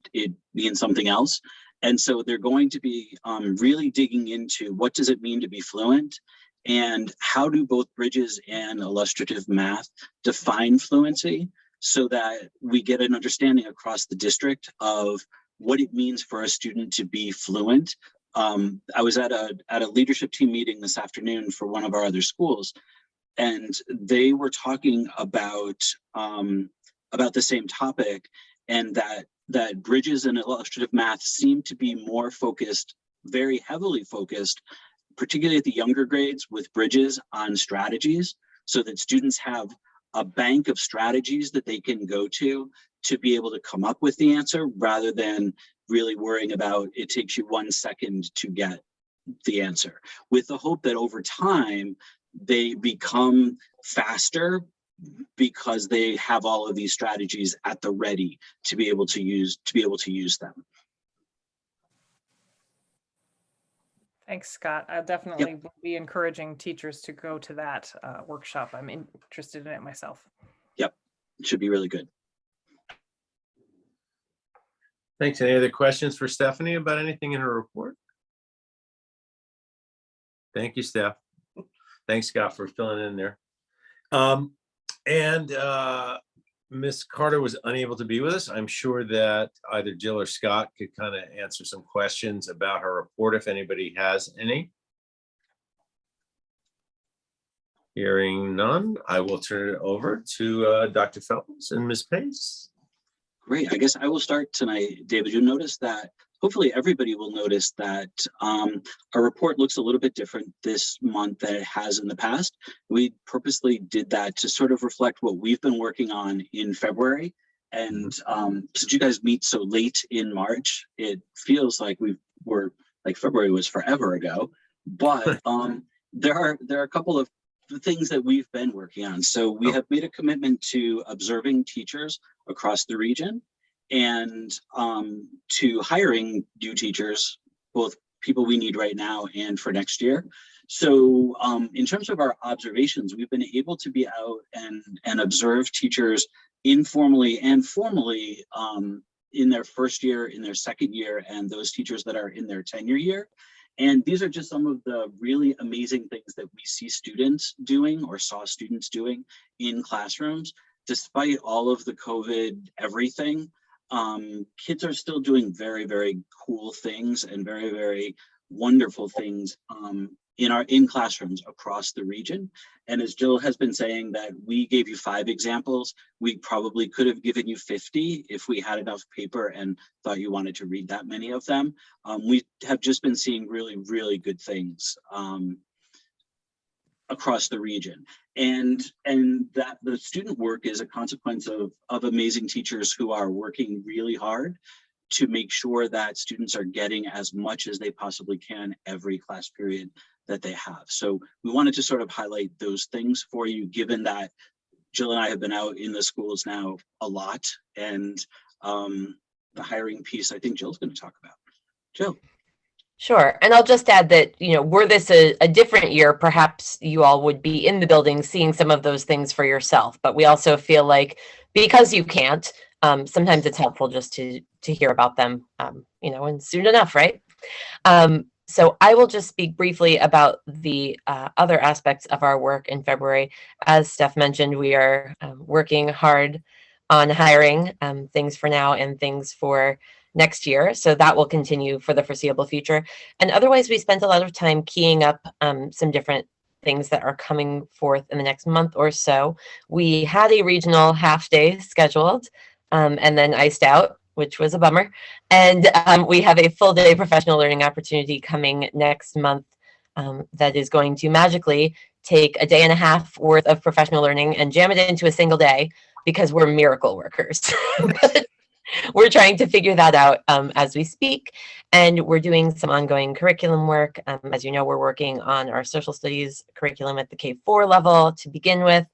means something else. And so they're going to be really digging into what does it mean to be fluent, and how do both Bridges and illustrative math define fluency, so that we get an understanding across the district of what it means for a student to be fluent. I was at a leadership team meeting this afternoon for one of our other schools, and they were talking about the same topic, and that Bridges and illustrative math seem to be more focused, very heavily focused, particularly at the younger grades with Bridges, on strategies, so that students have a bank of strategies that they can go to be able to come up with the answer, rather than really worrying about it takes you 1 second to get the answer, with the hope that over time they become faster because they have all of these strategies at the ready to be able to use them. Thanks, Scott. I'll definitely be encouraging teachers to go to that workshop. I'm interested in it myself. Yep, it should be really good. Thanks. Any other questions for Stephanie about anything in her report? Thank you, Steph. Thanks, Scott, for filling in there. Ms. Carter was unable to be with us. I'm sure that either Jill or Scott could kind of answer some questions about her report if anybody has any. Hearing none, I will turn it over to Dr. Phelps and Ms. Pace. Great. I guess I will start tonight. David, you'll notice that, hopefully everybody will notice that our report looks a little bit different this month than it has in the past. We purposely did that to sort of reflect what we've been working on in February. And since you guys meet so late in March, it feels like February was forever ago. But there are a couple of things that we've been working on. So we have made a commitment to observing teachers across the region and to hiring new teachers, both people we need right now and for next year. So in terms of our observations, we've been able to be out and observe teachers informally and formally in their first year, in their second year, and those teachers that are in their tenure year. And these are just some of the really amazing things that we see students doing or saw students doing in classrooms. Despite all of the COVID everything, kids are still doing very, very cool things and very, very wonderful things in classrooms across the region. And as Jill has been saying, that we gave you 5 examples, we probably could have given you 50 if we had enough paper and thought you wanted to read that many of them. We have just been seeing really, really good things across the region. And that the student work is a consequence of amazing teachers who are working really hard to make sure that students are getting as much as they possibly can every class period that they have. So we wanted to sort of highlight those things for you, given that Jill and I have been out in the schools now a lot, and the hiring piece, I think Jill's going to talk about. Jill. Sure. And I'll just add that, were this a different year, perhaps you all would be in the building seeing some of those things for yourself. But we also feel like because you can't, sometimes it's helpful just to hear about them, and soon enough, right? So I will just speak briefly about the other aspects of our work in February. As Steph mentioned, we are working hard on hiring things for now and things for next year. So that will continue for the foreseeable future. And otherwise, we spent a lot of time keying up some different things that are coming forth in the next month or so. We had a regional half day scheduled and then iced out, which was a bummer. And we have a full day professional learning opportunity coming next month that is going to magically take a day and a half worth of professional learning and jam it into a single day because we're miracle workers. But we're trying to figure that out as we speak. And we're doing some ongoing curriculum work. As you know, we're working on our social studies curriculum at the K4 level to begin with,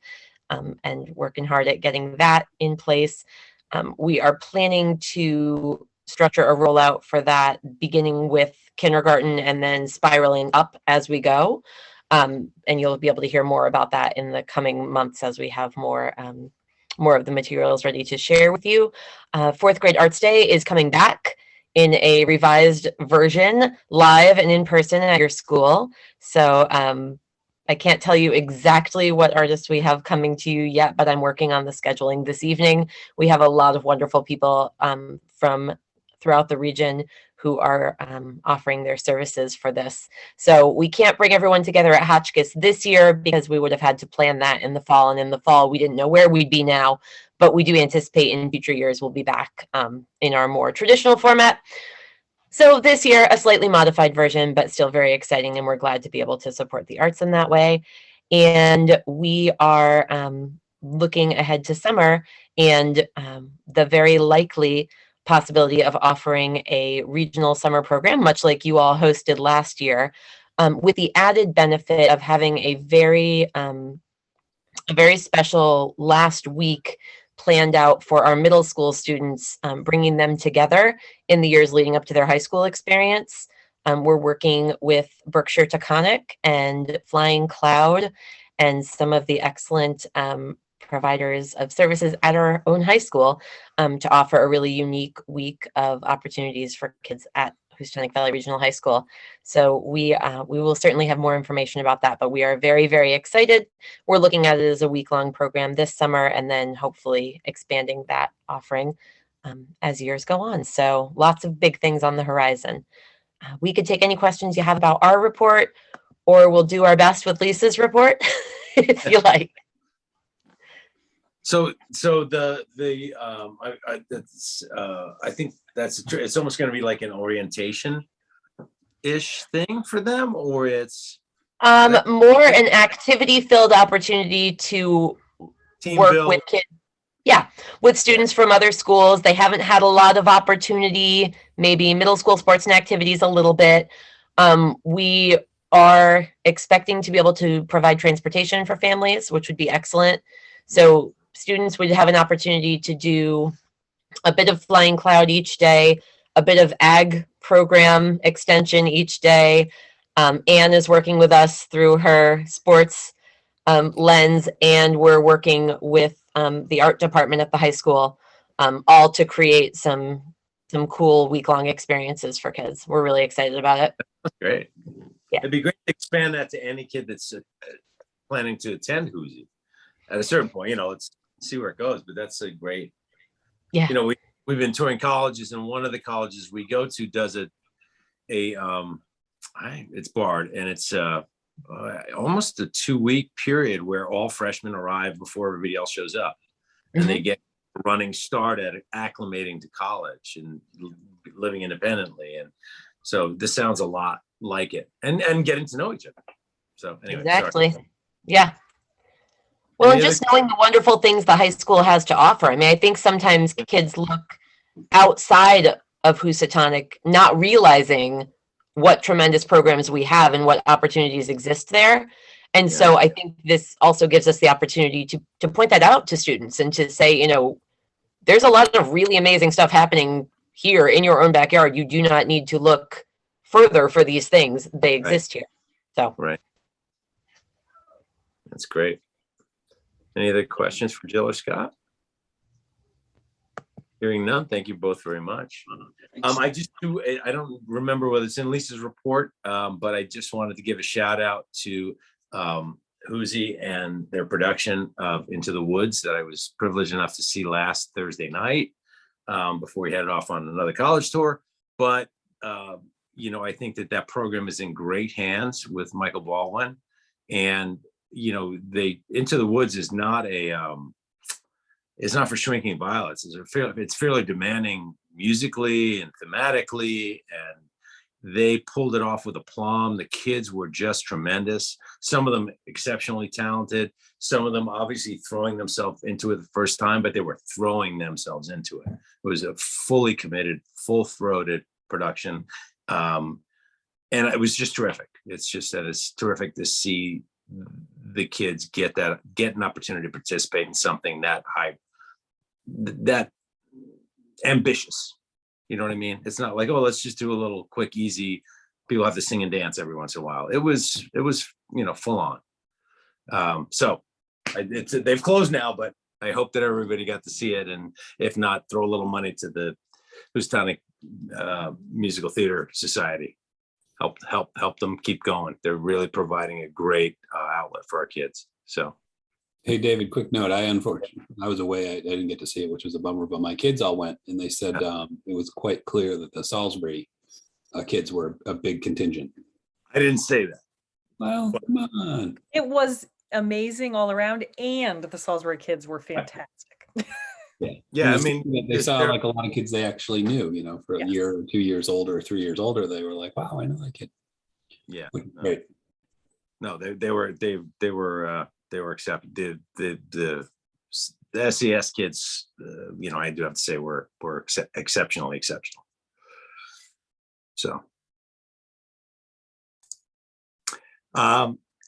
and working hard at getting that in place. We are planning to structure a rollout for that, beginning with kindergarten and then spiraling up as we go. And you'll be able to hear more about that in the coming months as we have more of the materials ready to share with you. 4th grade Arts Day is coming back in a revised version, live and in person at your school. So I can't tell you exactly what artists we have coming to you yet, but I'm working on the scheduling this evening. We have a lot of wonderful people from throughout the region who are offering their services for this. So we can't bring everyone together at Hotchkiss this year because we would have had to plan that in the fall. And in the fall, we didn't know where we'd be now, but we do anticipate in future years we'll be back in our more traditional format. So this year, a slightly modified version, but still very exciting. And we're glad to be able to support the arts in that way. And we are looking ahead to summer and the very likely possibility of offering a regional summer program, much like you all hosted last year, with the added benefit of having a very a very special last week planned out for our middle school students, bringing them together in the years leading up to their high school experience. We're working with Berkshire Taconic and Flying Cloud and some of the excellent providers of services at our own high school to offer a really unique week of opportunities for kids at Housatonic Valley Regional High School. So we will certainly have more information about that, but we are very, very excited. We're looking at it as a week-long program this summer and then hopefully expanding that offering as years go on. So lots of big things on the horizon. We could take any questions you have about our report, or we'll do our best with Lisa's report if you like. So I think it's almost going to be like an orientation-ish thing for them, or it's more an activity-filled opportunity to work with kids. Yeah, with students from other schools. They haven't had a lot of opportunity, maybe middle school sports and activities a little bit. We are expecting to be able to provide transportation for families, which would be excellent. So students would have an opportunity to do a bit of Flying Cloud each day, a bit of ag program extension each day. Anne is working with us through her sports lens, and we're working with the art department at the high school, all to create some cool week-long experiences for kids. We're really excited about it. That's great. Yeah. It'd be great to expand that to any kid that's planning to attend Hoosier. At a certain point, let's see where it goes, but that's a great, yeah. We've been touring colleges, and one of the colleges we go to does it's Bard, and it's almost a 2-week period where all freshmen arrive before everybody else shows up, and they get a running start at acclimating to college and living independently. And so this sounds a lot like it, and getting to know each other. So anyway, exactly. Sorry. Yeah. Well, and just knowing the wonderful things the high school has to offer. I mean, I think sometimes kids look outside of Housatonic, not realizing what tremendous programs we have and what opportunities exist there. And so I think this also gives us the opportunity to point that out to students and to say, there's a lot of really amazing stuff happening here in your own backyard. You do not need to look further for these things. They exist here. So right. That's great. Any other questions for Jill or Scott? Hearing none, thank you both very much. I don't remember whether it's in Lisa's report, but I just wanted to give a shout out to Hoosie and their production of Into the Woods that I was privileged enough to see last Thursday night before we headed off on another college tour. But, I think that program is in great hands with Michael Baldwin, and Into the Woods is not it's not for shrinking violets. It's fairly demanding musically and thematically, and they pulled it off with aplomb. The kids were just tremendous. Some of them exceptionally talented. Some of them obviously throwing themselves into it the first time, but they were throwing themselves into it. It was a fully committed, full-throated production. And it was just terrific. It's terrific to see the kids get an opportunity to participate in something that ambitious. You know what I mean? It's not like, let's just do a little quick, easy. People have to sing and dance every once in a while. It was full on. So they've closed now, but I hope that everybody got to see it. And if not, throw a little money to the Housatonic Musical Theater Society. Help them keep going. They're really providing a great outlet for our kids. So. Hey, David, quick note. I was away. I didn't get to see it, which was a bummer, but my kids all went, and they said it was quite clear that the Salisbury kids were a big contingent. I didn't say that. Well, come on. It was amazing all around, and the Salisbury kids were fantastic. Yeah. I mean, they saw like a lot of kids they actually knew, for a year or 2 years older, or 3 years older. They were like, wow, I know that kid. Yeah. Great. No, they were accepted. The SES kids, I do have to say were exceptionally exceptional. So,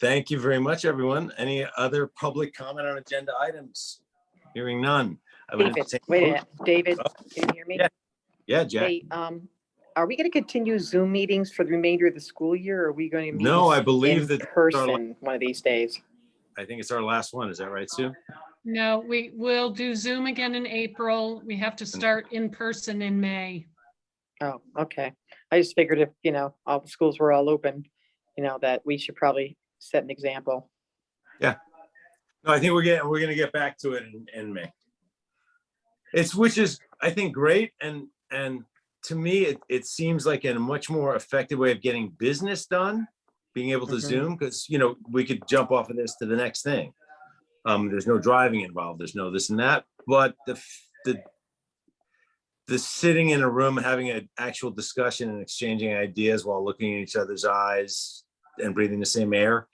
Thank you very much, everyone. Any other public comment on agenda items? Hearing none. I would David, entertain- wait a minute. David, Oh, can you hear me? yeah. Yeah, Jack. Hey, are we going to continue Zoom meetings for the remainder of the school year? Or are we going to meet No, I believe in that person one of these days? I think it's our last one. Is that right, Sue? No, we will do Zoom again in April. We have to start in person in May. Oh, okay. I just figured if, all the schools were all open, that we should probably set an example. Yeah. No, I think we're gonna get back to it in May. Which is, I think, great. And to me, it seems like a much more effective way of getting business done, being able to Zoom, because, we could jump off of this to the next thing. There's no driving involved. There's no this and that, but the sitting in a room, having an actual discussion and exchanging ideas while looking in each other's eyes and breathing the same air.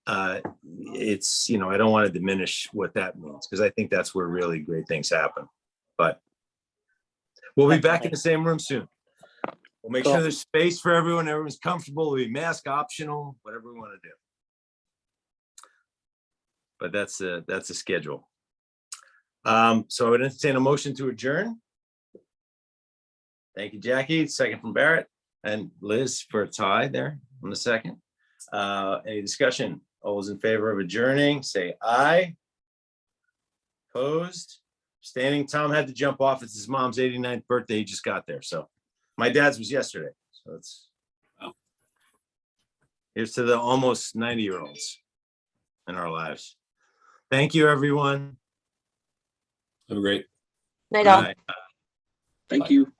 It's, I don't want to diminish what that means, because I think that's where really great things happen. But we'll be back in the same room soon. We'll make sure there's space for everyone. Everyone's comfortable. We'll be mask optional, whatever we want to do. But that's a schedule. So I would entertain a motion to adjourn. Thank you, Jackie. Second from Barrett, and Liz for a tie there on the second. Any discussion? All those in favor of adjourning, say aye. Opposed? Standing. Tom had to jump off. It's his mom's 89th birthday. He just got there. So my dad's was yesterday. So it's, here's to the almost 90-year-olds in our lives. Thank you, everyone. Have a great Night all. Bye. Thank you.